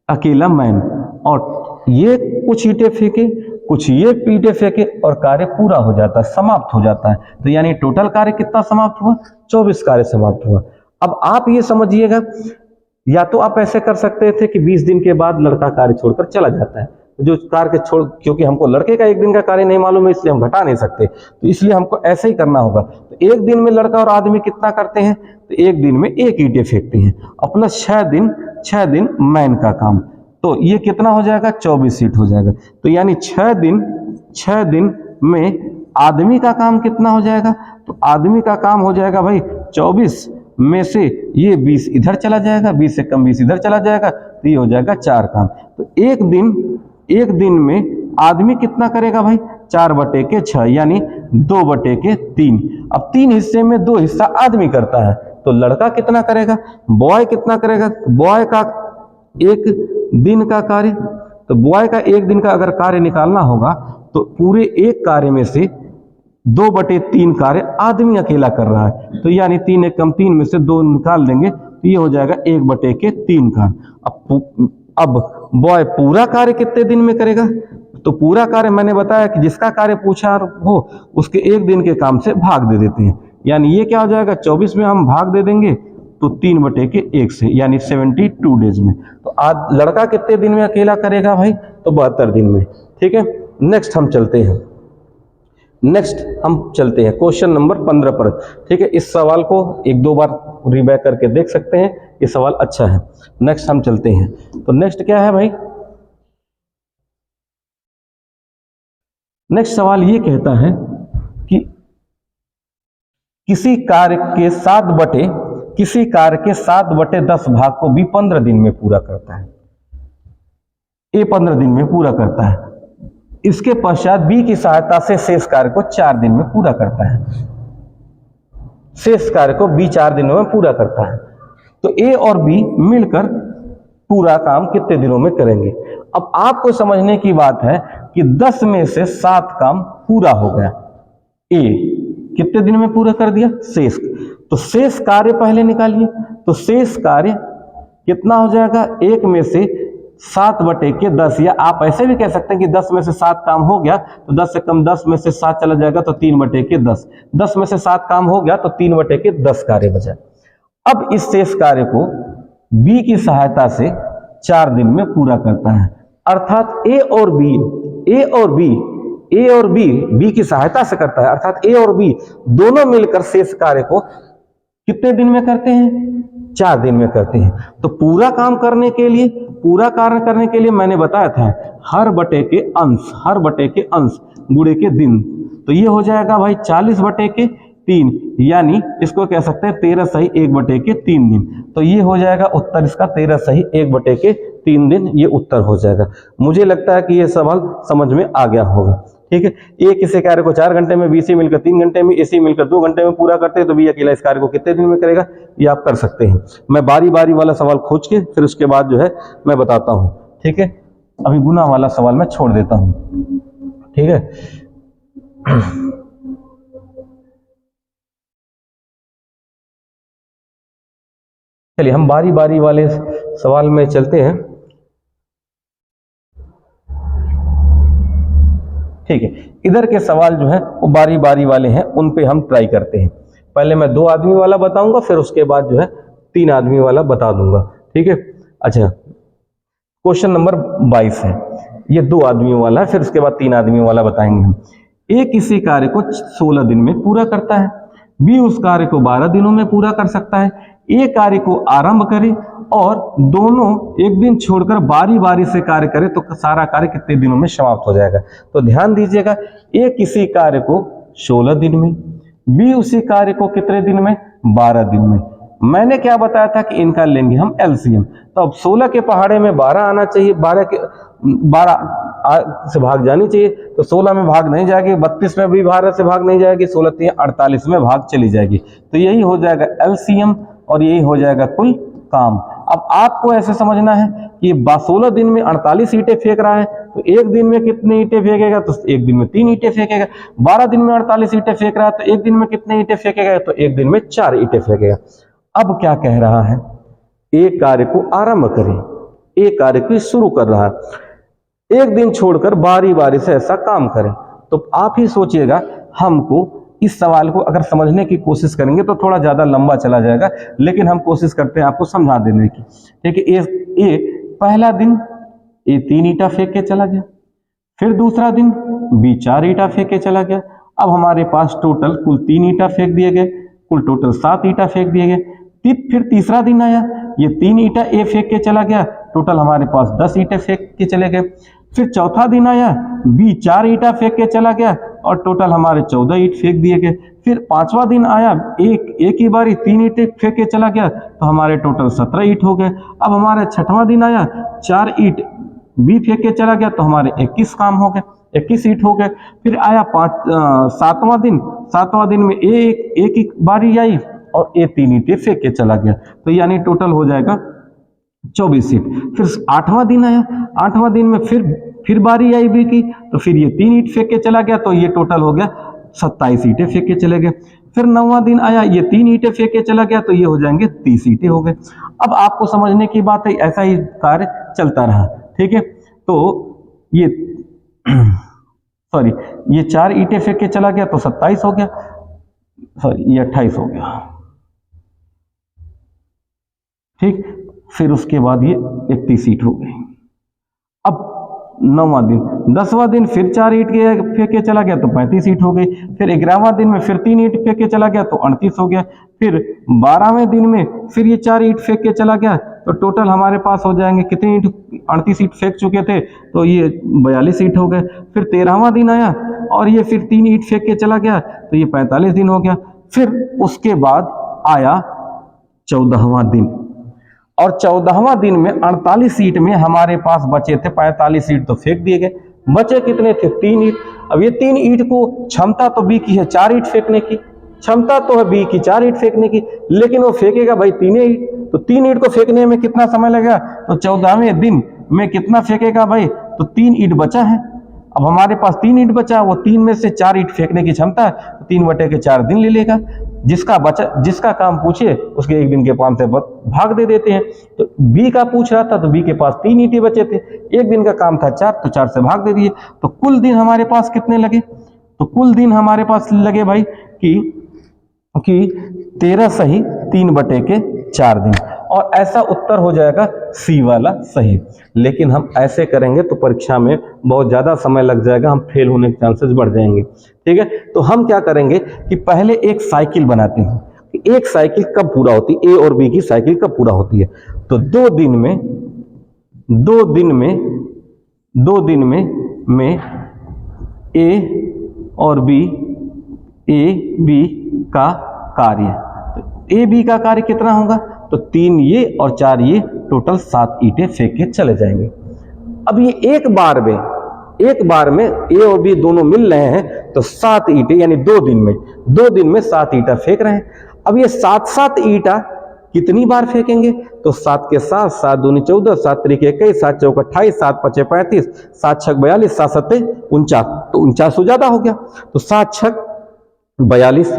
अकेला मैन, और ये कुछ ईंटें फेंके, कुछ ये ईंटें फेंके और कार्य पूरा हो जाता है, समाप्त हो जाता है। तो यानी टोटल कार्य कितना समाप्त हुआ? 24 कार्य समाप्त हुआ। अब आप ये समझिएगा, या तो आप ऐसे कर सकते थे कि 20 दिन के बाद लड़का कार्य छोड़कर चला जाता है, जो कार्य छोड़, क्योंकि हमको लड़के का एक दिन का कार्य नहीं मालूम है इसलिए हम घटा नहीं सकते, तो इसलिए हमको ऐसे ही करना होगा। तो एक दिन में लड़का और आदमी कितना करते हैं? तो एक दिन में 1 ईंटें फेंकते हैं और प्लस 6 दिन मैन का काम, तो ये कितना हो जाएगा? 24 ईंट हो जाएगा। तो यानी 6 दिन में आदमी का काम कितना हो जाएगा? तो आदमी का काम हो जाएगा भाई 24 में से ये 20 इधर चला जाएगा, 20 से कम 20 इधर चला जाएगा, तो ये हो जाएगा 4 काम। तो एक दिन में आदमी कितना करेगा भाई? 4/6 यानी 2/3। अब 3 हिस्से में 2 हिस्सा आदमी करता है, तो लड़का कितना करेगा? बॉय कितना करेगा? बॉय का 1 दिन का कार्य, तो बॉय का 1 दिन का अगर कार्य निकालना होगा तो पूरे एक कार्य में से 2/3 कार्य आदमी अकेला कर रहा है, तो यानी 3 1 कम 3 में से 2 निकाल देंगे तो ये हो जाएगा 1/3 कार्य। अब बॉय पूरा कार्य कितने दिन में करेगा? तो पूरा कार्य मैंने बताया कि जिसका कार्य पूछा हो उसके 1 दिन के काम से भाग दे देते हैं, यानी ये क्या हो जाएगा? 24 में हम भाग दे देंगे तो 3/1 से, यानी 72 डेज में। तो आज लड़का कितने दिन में अकेला करेगा भाई? तो 72 दिन में। ठीक है, नेक्स्ट हम चलते हैं क्वेश्चन नंबर 15 पर। ठीक है, इस सवाल को 1-2 बार रिबैक करके देख सकते हैं, ये सवाल अच्छा है। नेक्स्ट हम चलते हैं, तो नेक्स्ट क्या है भाई? नेक्स्ट सवाल ये कहता है कि किसी कार्य के 7/10 भाग को भी 15 दिन में पूरा करता है। ए 15 दिन में पूरा करता है, इसके पश्चात बी की सहायता से शेष कार्य को 4 दिन में पूरा करता है। शेष कार्य को बी 4 दिनों में पूरा करता है। तो ए और बी मिलकर पूरा काम कितने दिनों में करेंगे। अब आपको समझने की बात है कि 10 में से 7 काम पूरा हो गया, ए कितने दिन में पूरा कर दिया, शेष। तो शेष कार्य पहले निकालिए। तो शेष कार्य कितना हो जाएगा, 1 में से 7/10, या आप ऐसे भी कह सकते हैं कि 10 में से 7 काम हो गया तो 10 से कम 10 में से 7 चला जाएगा तो 3/10। 10 में से 7 काम हो गया तो 3/10 कार्य बचा। अब इस शेष कार्य को बी की सहायता से 4 दिन में पूरा करता है, अर्थात ए और बी की सहायता से करता है, अर्थात ए और बी दोनों मिलकर शेष कार्य को कितने दिन में करते हैं, 4 दिन में करते हैं। तो पूरा काम करने के लिए, पूरा कार्य करने के लिए मैंने बताया था हर बटे के अंश गुणे के दिन। तो ये हो जाएगा भाई 40/3, यानी इसको कह सकते हैं 13 सही 1/3 दिन। तो ये हो जाएगा उत्तर इसका 13 सही 1/3 दिन, ये उत्तर हो जाएगा। मुझे लगता है कि ये सवाल समझ में आ गया होगा। ठीक है, ए किसी कार्य को 4 घंटे में, बी से मिलकर 3 घंटे में, ए से मिलकर 2 घंटे में पूरा करते हैं, तो बी अकेला इस कार्य को कितने दिन में करेगा, ये आप कर सकते हैं। मैं बारी बारी वाला सवाल खोज के फिर उसके बाद जो है मैं बताता हूं। ठीक है, अभी गुना वाला सवाल मैं छोड़ देता हूं। ठीक है, चलिए हम बारी बारी वाले सवाल में चलते हैं। ठीक है, इधर के सवाल जो है वो बारी बारी वाले हैं, उन पे हम ट्राई करते हैं। पहले मैं 2 आदमी वाला बताऊंगा, फिर उसके बाद जो है 3 आदमी वाला बता दूंगा। ठीक है, अच्छा क्वेश्चन नंबर 22 है, ये 2 आदमियों वाला है, फिर उसके बाद 3 आदमियों वाला बताएंगे हम। ए किसी कार्य को 16 दिन में पूरा करता है, बी उस कार्य को 12 दिनों में पूरा कर सकता है। ए कार्य को आरंभ करे और दोनों एक दिन छोड़कर बारी बारी से कार्य करे तो सारा कार्य कितने दिनों में समाप्त हो जाएगा। तो ध्यान दीजिएगा, ए किसी कार्य को 16 दिन में, बी उसी कार्य को कितने दिन में, 12 दिन में। मैंने क्या बताया था कि इनका लेंगे हम एलसीएम। तो अब 16 के पहाड़े में 12 आना चाहिए, 12 से भाग जानी चाहिए, तो 16 में भाग नहीं जाएगी, 32 में भी 12 से भाग नहीं जाएगी, 16 3 48 में भाग चली जाएगी। तो यही हो जाएगा एलसीएम और यही हो जाएगा कुल काम। अब आपको ऐसे समझना है कि 16 दिन में 48 ईंटें फेंक रहा है, तो एक दिन में कितने ईंटें फेंकेगा, तो एक दिन में 3 ईंटें फेंकेगा। 12 दिन में 48 ईंटें फेंक रहा है, तो एक दिन में कितने ईंटें फेंकेगा, तो एक दिन में 4 ईंटें फेंकेगा। अब क्या कह रहा है, एक कार्य को आरंभ करें, एक कार्य को शुरू कर रहा है, एक दिन छोड़कर बारी बारी से ऐसा काम करें। तो आप ही सोचिएगा, हमको इस सवाल को अगर समझने की कोशिश करेंगे तो थोड़ा ज्यादा लंबा चला जाएगा, लेकिन हम कोशिश करते हैं आपको समझा देने की। ठीक है, ए पहला दिन ए 3 ईंटा फेंक के चला गया, फिर दूसरा दिन बी 4 ईंटा फेंक के चला गया। अब हमारे पास टोटल कुल 3 ईंटा फेंक दिए गए, कुल टोटल 7 ईंटा फेंक दिए गए। फिर तीसरा दिन आया, ये 3 ईंटा ए फेंक के चला गया, टोटल हमारे पास 10 ईंटे फेंक के चले गए। फिर चौथा दिन आया, बी 4 ईंटा फेंक के चला गया और टोटल हमारे 14 ईंट फेंक दिए गए। फिर 5वां दिन आया, एक ही बारी 3 ईंटे फेंक के चला गया, तो हमारे टोटल 17 ईंट हो गए। अब हमारे 6वां दिन आया, 4 ईंट बी फेंक के चला गया, तो हमारे 21 काम हो गए, 21 ईंट हो गए। फिर आया 7वां दिन में एक बारी आई और ए 3 ईंटें फेंक के चला गया, तो यानी टोटल हो जाएगा 24 ईंट। फिर 8वां दिन आया, 8वां दिन में फिर बारी आई बी की, तो फिर ये 3 ईंट फेंक के चला गया, तो ये टोटल हो गया 27 ईंटें फेंक के चले गए। फिर 9वां दिन आया, ये 3 ईंटें फेंक के चला गया, तो ये हो जाएंगे 30 ईंटें हो गए। अब आपको समझने की बात है, ऐसा ही कार्य चलता रहा। ठीक है, तो ये सॉरी ये 4 ईंटें फेंक के चला गया तो 27 हो गया, सॉरी ये 28 हो गया। ठीक, फिर उसके बाद ये 31 ईंट हो गई। अब 9वां दिन, 10वां दिन फिर 4 ईंट फेंक के चला गया तो 35 ईंट हो गई। फिर 11वां दिन में फिर 3 ईंट फेंक के चला गया तो 38 हो गया। फिर 12वें दिन में फिर ये 4 ईंट फेंक के चला गया, तो टोटल हमारे पास हो जाएंगे कितने ईंट, 38 ईंट फेंक चुके थे, तो ये 42 ईंट हो गए। फिर 13वां दिन आया और ये फिर 3 ईंट फेंक के चला गया, तो ये 45 दिन हो गया। फिर उसके बाद आया 14वां दिन, और 14वां दिन में 48 ईंट में हमारे पास बचे थे 45 ईंट तो फेंक दिए गए, बचे कितने थे 3 ईंट। अब ये 3 ईंट को क्षमता तो बी की है 4 ईंट फेंकने की, क्षमता तो है बी की 4 ईंट फेंकने की, लेकिन वो फेंकेगा भाई 3 ईंट, तो 3 ईंट को फेंकने में कितना समय लगेगा, तो 14वें दिन में कितना फेंकेगा भाई, तो 3 ईंट बचा है। अब हमारे पास 3 ईंट बचा, वो 3 में से 4 ईंट फेंकने की क्षमता है, तो 3/4 दिन ले लेगा। जिसका काम पूछे उसके 1 दिन के काम से भाग दे देते हैं। तो बी का पूछ रहा था तो बी के पास 3 ईंटें बचे थे, 1 दिन का काम था 4, तो 4 से भाग दे दिए। तो कुल दिन हमारे पास कितने लगे, तो कुल दिन हमारे पास लगे भाई कि 13 सही 3/4 दिन, और ऐसा उत्तर हो जाएगा सी वाला सही। लेकिन हम ऐसे करेंगे तो परीक्षा में बहुत ज़्यादा समय लग जाएगा, हम फेल होने के चांसेस बढ़ जाएंगे। ठीक है, तो हम क्या करेंगे कि पहले एक साइकिल बनाते हैं कि एक साइकिल कब पूरा होती है, ए और बी की साइकिल कब पूरा होती है। तो 2 दिन में ए और बी, ए बी का कार्य, तो ए बी का कार्य कितना होगा, तो 3 ये और 4 ये, टोटल 7 ईंटें फेंक के चले जाएंगे। अब ये एक बार में ए और बी दोनों मिल रहे हैं, तो 7 ईंटें, यानी 2 दिन में 7 ईंटा फेंक रहे हैं। अब ये 7 ईंटा कितनी बार फेंकेंगे, तो 7 के 7, 7 दूनी 14, 7 त्रिक 21, 7 चौक 28, 7 पचे 35, 7 छक 42, 7 सत्ते 49, तो 49 तो ज्यादा हो गया, तो 7 छक 42।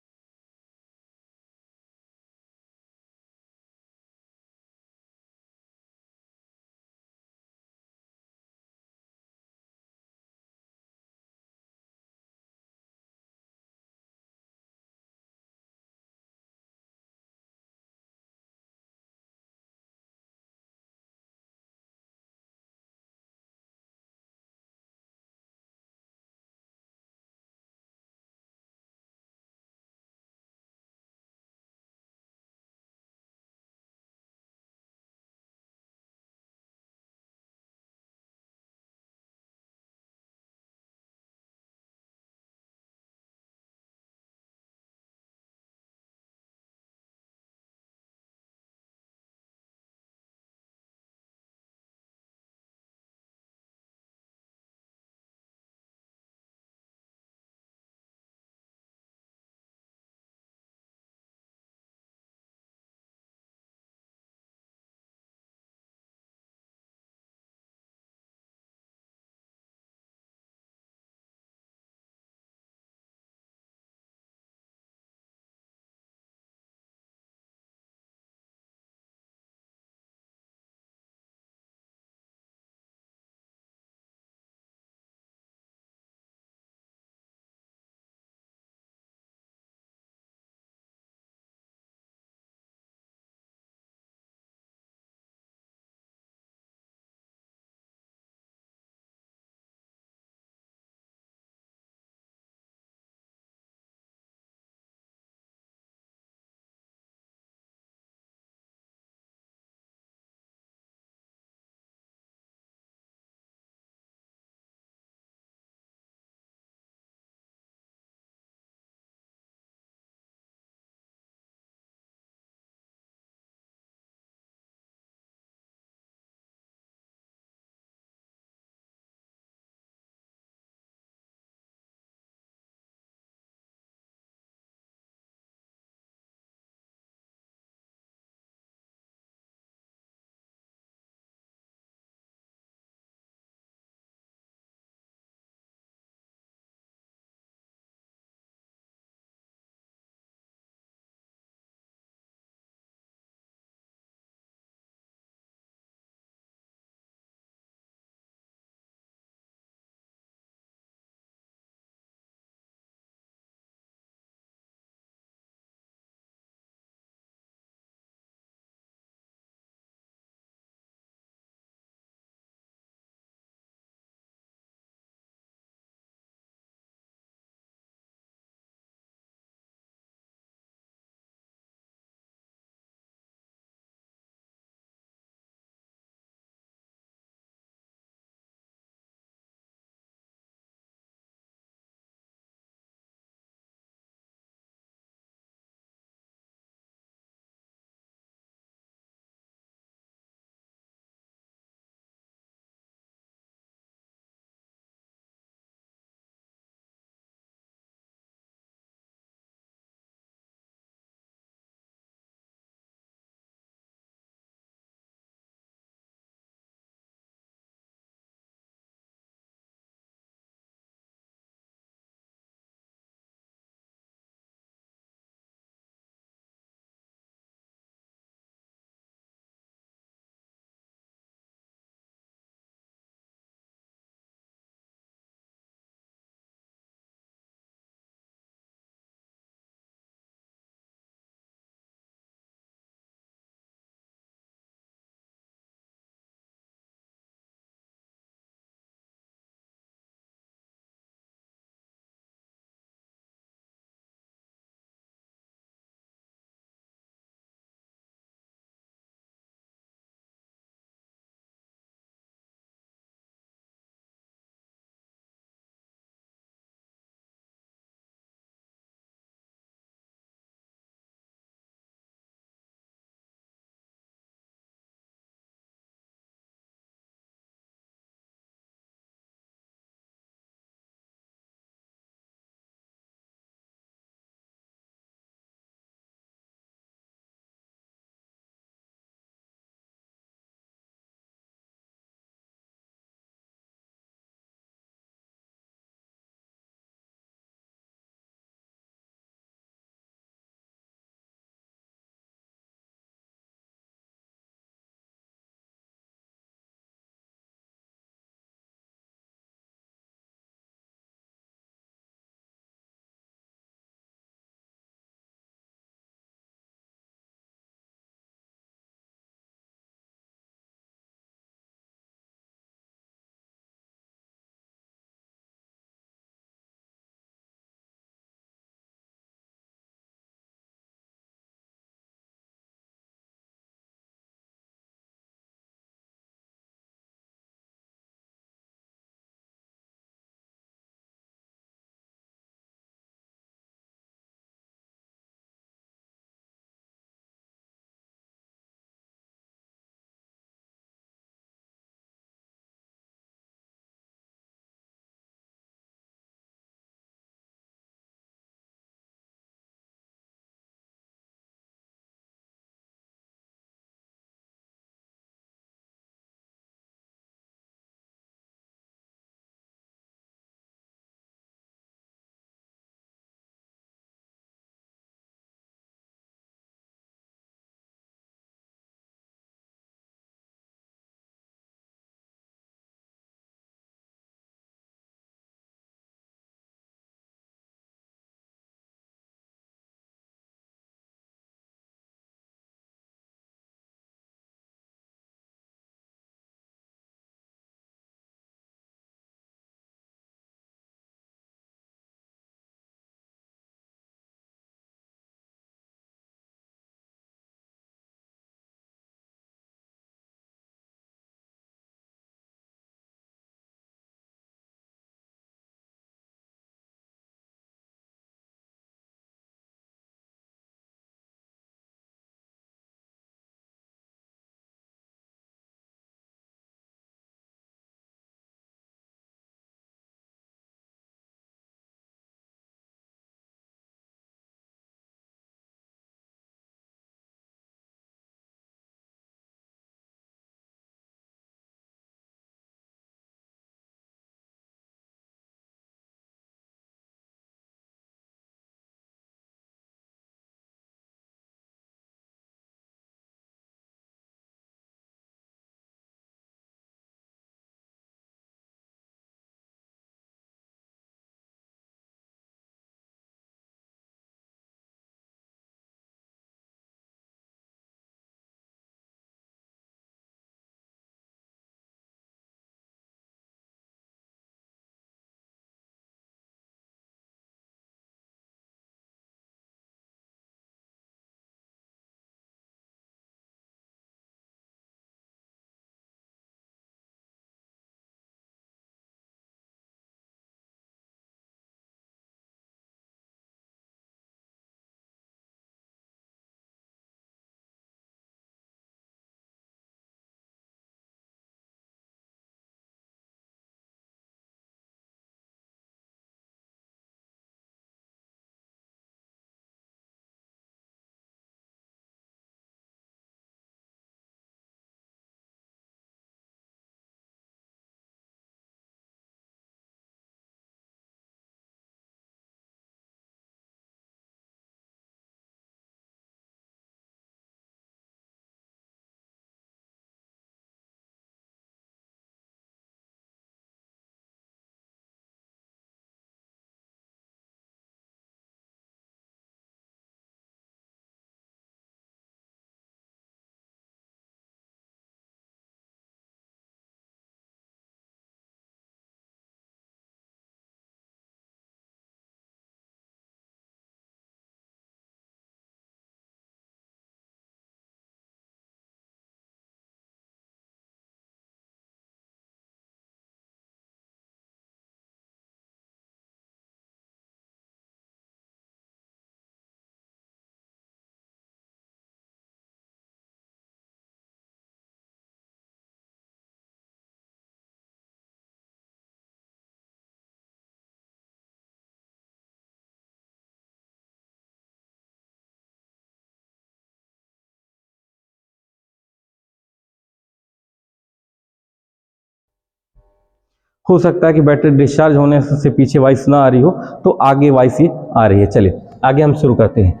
हो सकता है कि बैटरी डिस्चार्ज होने से पीछे वॉइस ना आ रही हो, तो आगे वॉइस ही आ रही है। चलिए आगे हम शुरू करते हैं।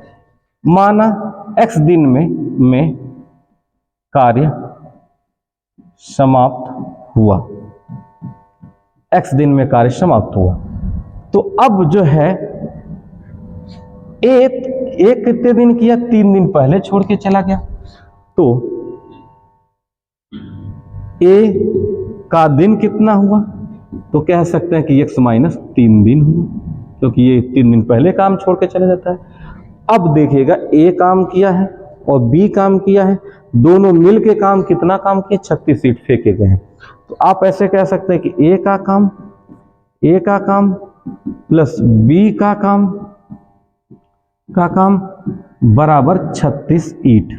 माना x दिन में कार्य समाप्त हुआ, x दिन में कार्य समाप्त हुआ, तो अब जो है एक कितने दिन किया, 3 दिन पहले छोड़ के चला गया, तो ए का दिन कितना हुआ, तो कह सकते हैं कि x माइनस 3 दिन हुआ, क्योंकि ये 3 दिन पहले काम छोड़ के चला जाता है। अब देखिएगा ए काम किया है और बी काम किया है, दोनों मिल के काम कितना काम किए, 36 ईंट फेंके गए हैं। तो आप ऐसे कह सकते हैं कि ए का काम प्लस बी का काम बराबर 36 ईंट।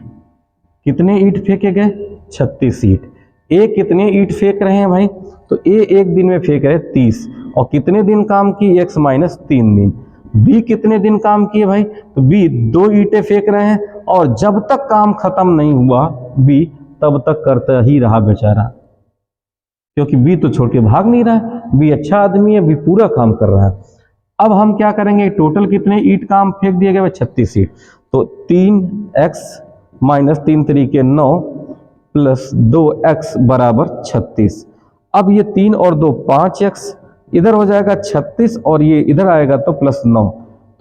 कितने ईंट फेंके गए, 36 ईंट। ए कितने ईंट फेंक रहे हैं भाई, तो ए एक दिन में फेंक रहे 30, और कितने दिन काम की, x माइनस 3 दिन। बी कितने दिन काम किए भाई, तो बी 2 ईंटें फेंक रहे हैं, और जब तक काम खत्म नहीं हुआ बी तब तक करता ही रहा बेचारा, क्योंकि बी तो छोड़ के भाग नहीं रहा है, बी अच्छा आदमी है, बी पूरा काम कर रहा है। अब हम क्या करेंगे, टोटल कितने ईंट काम फेंक दिए गए, 36 ईंट। तो 3x माइनस 3 तरीके 9 प्लस 2x बराबर 36। अब ये 3 और 2 5x, इधर हो जाएगा 36 और ये इधर आएगा तो प्लस 9,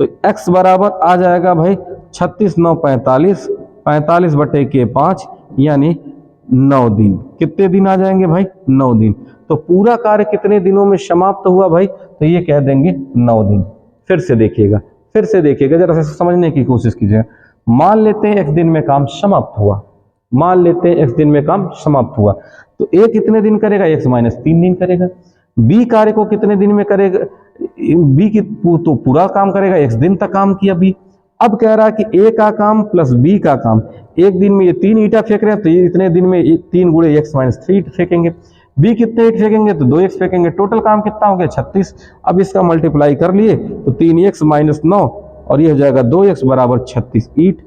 तो x बराबर आ जाएगा भाई 36 9 45, 45 बटे के 5 यानी 9 दिन। कितने दिन आ जाएंगे भाई, 9 दिन। तो पूरा कार्य कितने दिनों में समाप्त हुआ भाई, तो ये कह देंगे 9 दिन। फिर से देखिएगा जरा से समझने की कोशिश कीजिए। मान लेते हैं x दिन में काम समाप्त हुआ, तो a कितने दिन करेगा, x माइनस 3 दिन करेगा। b कार्य को कितने दिन में करेगा, b की तो पूरा काम करेगा, x दिन तक काम किया b। अब कह रहा है कि a का काम प्लस b का काम, एक दिन में ये 3 ईंटा फेंक रहे हैं, तो ये इतने दिन में 3 गुणे x माइनस 3 ईंट फेंकेंगे। b कितने ईंट फेंकेंगे, तो 2x फेंकेंगे। टोटल काम कितना हो गया, 36। अब इसका मल्टीप्लाई कर लिए तो 3x माइनस 9 और ये हो जाएगा 2x बराबर 36 ईंट।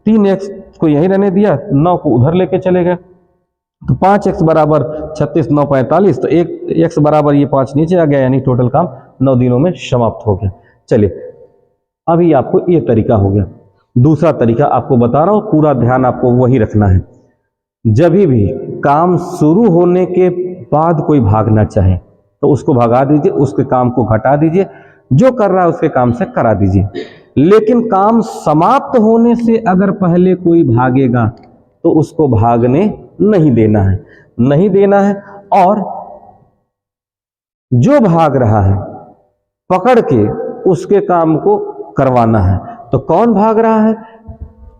3x को यहीं रहने दिया, 9 को उधर लेके चले गए, तो 5x बराबर 36 9 45, तो 1x बराबर ये 5 नीचे आ गया, यानी टोटल काम 9 दिनों में समाप्त हो गया। चलिए अभी आपको ये तरीका हो गया। दूसरा तरीका आपको बता रहा हूं, पूरा ध्यान आपको वही रखना है। जब भी काम शुरू होने के बाद कोई भागना चाहे तो उसको भगा दीजिए, उसके काम को घटा दीजिए, जो कर रहा है उसके काम से करा दीजिए। लेकिन काम समाप्त होने से अगर पहले कोई भागेगा तो उसको भागने नहीं देना है, और जो भाग रहा है पकड़ के उसके काम को करवाना है। तो कौन भाग रहा है,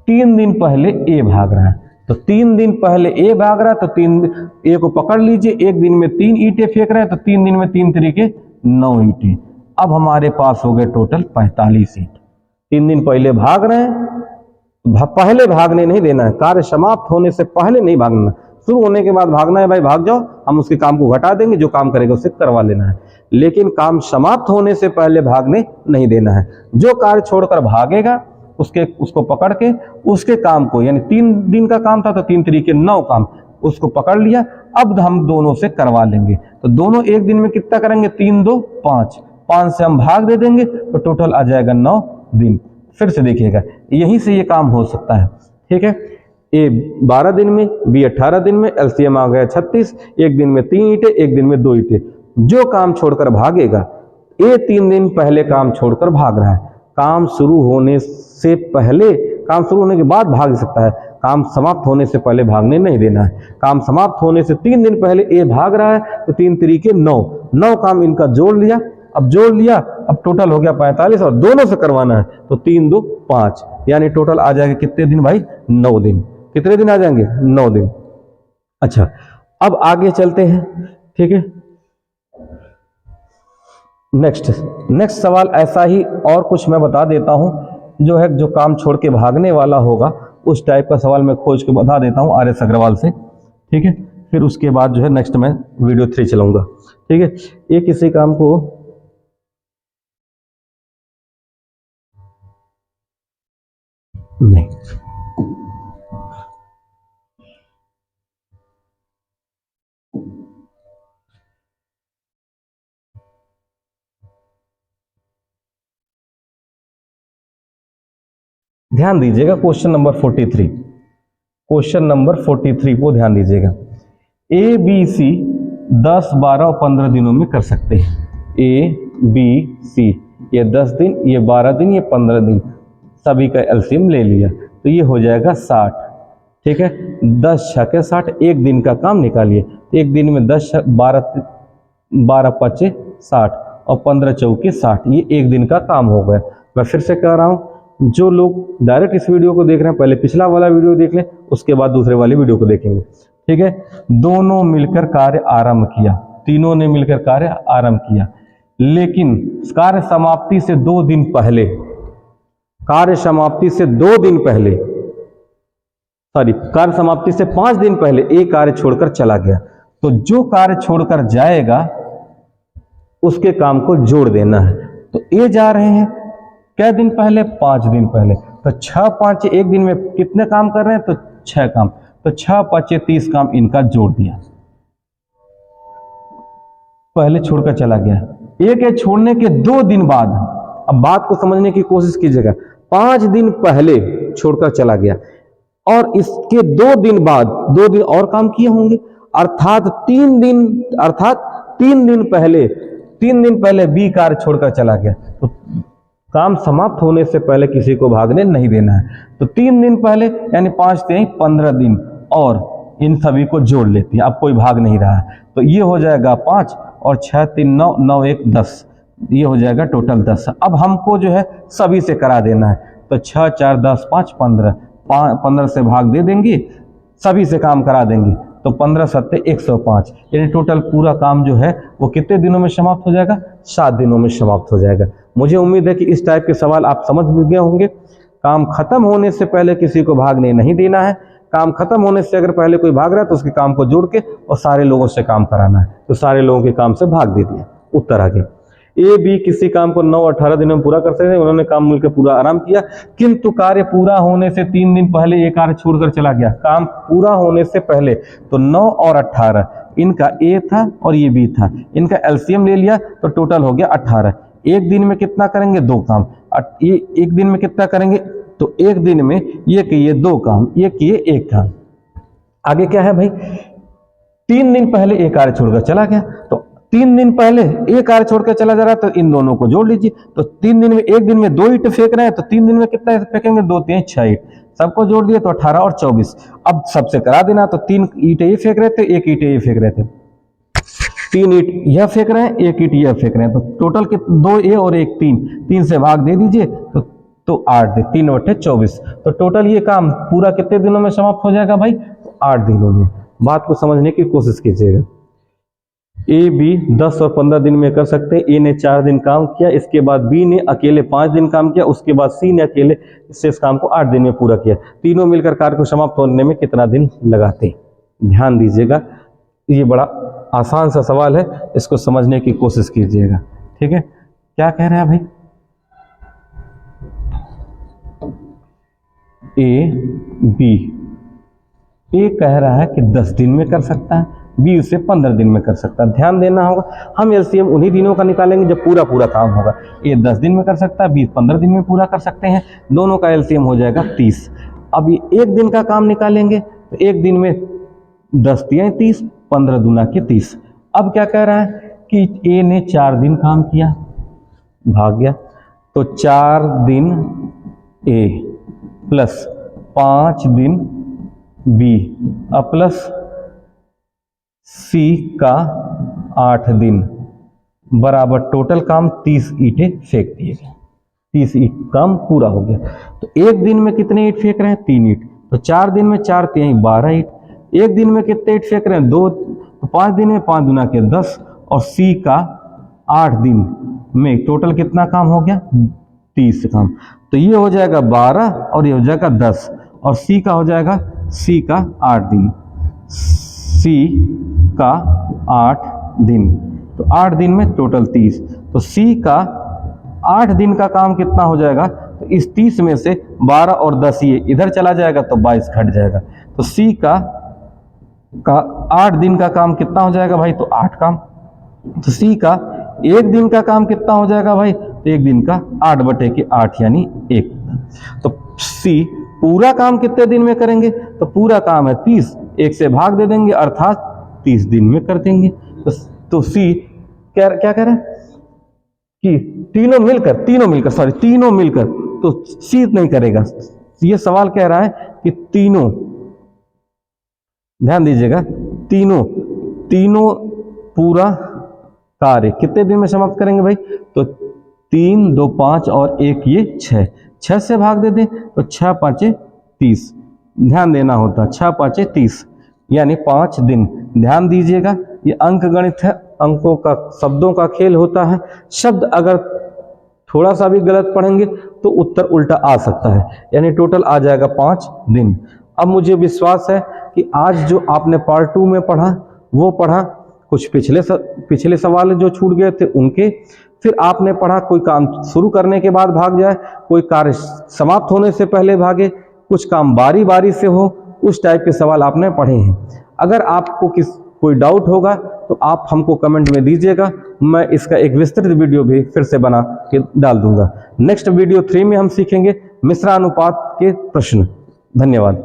3 दिन पहले ए भाग रहा है, तो 3 दिन पहले ए भाग रहा है, तो 3 ए को पकड़ लीजिए। एक दिन में 3 ईंटें फेंक रहे हैं, तो 3 दिन में 3 तरीके 9 ईंटें। अब हमारे पास हो गए टोटल 45 ईंट। 3 दिन पहले भाग रहे हैं, पहले भागने नहीं देना है, कार्य समाप्त होने से पहले नहीं भागना, शुरू होने के बाद भागना है भाई, भाग जाओ, हम उसके काम को घटा देंगे, जो काम करेगा उससे करवा लेना है। लेकिन काम समाप्त होने से पहले भागने नहीं देना है। जो कार्य छोड़कर भागेगा उसको पकड़ के उसके काम को, यानी 3 दिन का काम था तो 3 तरीके 9 काम, उसको पकड़ लिया, अब हम दोनों से करवा लेंगे। तो दोनों एक दिन में कितना करेंगे, 3 2 5, 5 से हम भाग दे देंगे, तो टोटल आ जाएगा 9 दिन। फिर से देखिएगा, यहीं से ये काम हो सकता है, ठीक है। ए 12 दिन में, बी 18 दिन में, एलसीएम आ गया 36। एक दिन में 3 ईंटें, एक दिन में 2 ईंटें। जो काम छोड़कर भागेगा, ए 3 दिन पहले काम छोड़कर भाग रहा है, काम शुरू होने से पहले, काम शुरू होने के बाद भाग सकता है, काम समाप्त होने से पहले भागने नहीं देना है। काम समाप्त होने से 3 दिन पहले ए भाग रहा है, तो 3 तरीके 9 काम इनका जोड़ लिया। अब टोटल हो गया 45 और दोनों से करवाना है, तो 3 2 5, यानी टोटल आ जाएगा कितने दिन भाई, 9 दिन। कितने दिन आ जाएंगे, 9 दिन। अच्छा अब आगे चलते हैं, ठीक है। नेक्स्ट सवाल ऐसा ही और कुछ मैं बता देता हूं, जो है जो काम छोड़ के भागने वाला होगा उस टाइप का सवाल मैं खोज के बता देता हूं आर एस अग्रवाल से, ठीक है। फिर उसके बाद जो है नेक्स्ट मैं वीडियो 3 चलाऊंगा, ठीक है। ये किसी काम को नहीं ध्यान दीजिएगा क्वेश्चन नंबर 43, क्वेश्चन नंबर 43 को ध्यान दीजिएगा। ए बी सी 10, 12 और 15 दिनों में कर सकते हैं। ए बी सी, ये 10 दिन, ये 12 दिन, ये 15 दिन, सभी का एलसीएम ले लिया तो ये हो जाएगा 60। ठीक है, 10 छके 60, एक दिन का काम निकालिए। एक दिन में 10 12 पचे 60 और 15 चौके 60, ये एक दिन का काम हो गया। मैं फिर से कह रहा हूँ, जो लोग डायरेक्ट इस वीडियो को देख रहे हैं पहले पिछला वाला वीडियो देख लें, उसके बाद दूसरे वाले वीडियो को देखेंगे। ठीक है, दोनों मिलकर कार्य आरंभ किया, तीनों ने मिलकर कार्य आरंभ किया, लेकिन कार्य समाप्ति से 2 दिन पहले, कार्य समाप्ति से 2 दिन पहले, सॉरी कार्य समाप्ति से 5 दिन पहले एक कार्य छोड़कर चला गया। तो जो कार्य छोड़कर जाएगा उसके काम को जोड़ देना है। तो ये जा रहे हैं क्या दिन पहले? 5 दिन पहले। तो 6 5 एक दिन में कितने काम कर रहे हैं? तो 6 काम। तो 6 5 30 काम इनका जोड़ दिया, पहले छोड़कर चला गया। एक छोड़ने के 2 दिन बाद, अब बात को समझने की कोशिश कीजिएगा, 5 दिन पहले छोड़कर चला गया और इसके 2 दिन बाद 2 दिन और काम किए होंगे, अर्थात 3 दिन पहले बी कार्य छोड़कर चला गया। तो काम समाप्त होने से पहले किसी को भागने नहीं देना है। तो 3 दिन पहले यानी 5 3 15 दिन और इन सभी को जोड़ लेते हैं। अब कोई भाग नहीं रहा है तो ये हो जाएगा 5 और 6 3 9 9 1 10, ये हो जाएगा टोटल 10। अब हमको जो है सभी से करा देना है। तो 6 4 10 5 15, 15 से भाग दे देंगे, सभी से काम करा देंगे। तो 15 7 105, यानी टोटल पूरा काम जो है वो कितने दिनों में समाप्त हो जाएगा? 7 दिनों में समाप्त हो जाएगा। मुझे उम्मीद है कि इस टाइप के सवाल आप समझ गए होंगे। काम खत्म होने से पहले किसी को भागने नहीं देना है। काम खत्म होने से अगर पहले कोई भाग रहा है तो उसके काम को जोड़ के और सारे लोगों से काम कराना है। तो सारे लोगों के काम से भाग दे दिया। उत्तर आगे, ए बी किसी काम को 9 18 दिनों में पूरा कर सकते हैं। उन्होंने काम मिलकर पूरा आराम किया, किंतु कार्य पूरा होने से 3 दिन पहले एक कार्य छोड़कर चला गया। काम पूरा होने से पहले, तो 9 और 18, इनका ए था और ये बी था, इनका एलसीएम ले लिया तो टोटल हो गया 18। एक दिन में कितना करेंगे? 2 काम। ये एक दिन में कितना करेंगे? तो एक दिन में ये किए 2 काम, ये किए 1 काम। आगे क्या है भाई? 3 दिन पहले एक कार्य छोड़कर चला गया, तो 3 दिन पहले एक कार्य छोड़कर चला जा रहा है तो इन दोनों को जोड़ लीजिए। तो 3 दिन में, एक दिन में 2 ईंट फेंक रहे हैं तो 3 दिन में कितना फेंकेंगे? 2 3 6 ईंट, सबको जोड़ दिए तो 18 और 24। अब सबसे करा देना। तो 3 ईंट ये फेंक रहे थे, 1 ईंट ये फेंक रहे थे, 3 ईंट यह फेंक रहे हैं, 1 ईंट यह फेंक रहे हैं। तो टोटल 2 ए और 1 3, 3 से भाग दे दीजिए तो 8 दे, 3 बटे 24। तो टोटल ये काम पूरा कितने दिनों में समाप्त हो जाएगा भाई? 8 दिनों में। बात को समझने की कोशिश कीजिएगा। ए बी 10 और 15 दिन में कर सकते हैं। ए ने 4 दिन काम किया, इसके बाद बी ने अकेले 5 दिन काम किया, उसके बाद सी ने अकेले शेष काम को 8 दिन में पूरा किया। तीनों मिलकर कार्य को समाप्त होने में कितना दिन लगाते? ध्यान दीजिएगा, ये बड़ा आसान सा सवाल है, इसको समझने की कोशिश कीजिएगा। ठीक है, क्या कह रहे हैं भाई? ए बी, ए कह रहा है कि 10 दिन में कर सकता है, बी उसे 15 दिन में कर सकता है। ध्यान देना होगा, हम एलसीएम उन्हीं दिनों का निकालेंगे जब पूरा काम होगा। ए 10 दिन में कर सकता है, बी 15 दिन में पूरा कर सकते हैं। दोनों का एलसीएम हो जाएगा 30। अब ये एक दिन का काम निकालेंगे तो एक दिन में 10 3 30, 15 दूना के 30। अब क्या कह रहा है कि ए ने 4 दिन काम किया, भाग गया, तो 4 दिन ए प्लस 5 दिन बी प्लस सी का 8 दिन बराबर टोटल काम 30 ईंटें फेंक दिए गए। 30 ईंट काम पूरा हो गया। तो एक दिन में कितने ईंट फेंक रहे हैं? 3 ईंट। तो 4 दिन में 4 3 12 ईंट। एक दिन में कितने ईंट फेंक रहे हैं? 2। तो 5 दिन में 5 दूना के 10 और सी का 8 दिन में टोटल कितना काम हो गया? 30 काम। तो ये हो जाएगा 12 और ये हो जाएगा 10 और सी का हो जाएगा 8 दिन, सी का 8 दिन। तो 8 दिन में टोटल 30। तो सी का 8 दिन का काम कितना हो जाएगा? तो इस 30 में से 12 और 10 ये इधर चला जाएगा तो 22 घट जाएगा। तो सी का 8 दिन का काम कितना हो जाएगा भाई? तो 8 काम। तो सी का एक दिन का काम कितना हो जाएगा भाई? तो एक दिन का 8 बटे के 8 यानी 1। तो सी, पूरा काम कितने दिन में करेंगे? तो पूरा काम है 30, 1 से भाग दे देंगे अर्थात 30 दिन में कर देंगे। तो सी क्या कह रहे हैं कि तीनों मिलकर, तो सी नहीं करेगा। ये सवाल कह रहा है कि तीनों, ध्यान दीजिएगा, तीनों पूरा कार्य कितने दिन में समाप्त करेंगे भाई? तो 3, 2, 5 और 1 ये 6 से भाग दे दें तो 6 5 30, ध्यान देना होता है, 6 5 30 यानी 5 दिन। ध्यान दीजिएगा, ये अंक गणित है, अंकों का, शब्दों का खेल होता है। शब्द अगर थोड़ा सा भी गलत पढ़ेंगे तो उत्तर उल्टा आ सकता है, यानी टोटल आ जाएगा 5 दिन। अब मुझे विश्वास है कि आज जो आपने पार्ट 2 में पढ़ा वो पढ़ा, कुछ पिछले सवाल जो छूट गए थे उनके, फिर आपने पढ़ा कोई काम शुरू करने के बाद भाग जाए, कोई कार्य समाप्त होने से पहले भागे, कुछ काम बारी बारी से हो, उस टाइप के सवाल आपने पढ़े हैं। अगर आपको कोई डाउट होगा तो आप हमको कमेंट में दीजिएगा, मैं इसका एक विस्तृत वीडियो भी फिर से बना के डाल दूंगा। नेक्स्ट वीडियो 3 में हम सीखेंगे मिश्रानुपात के प्रश्न। धन्यवाद।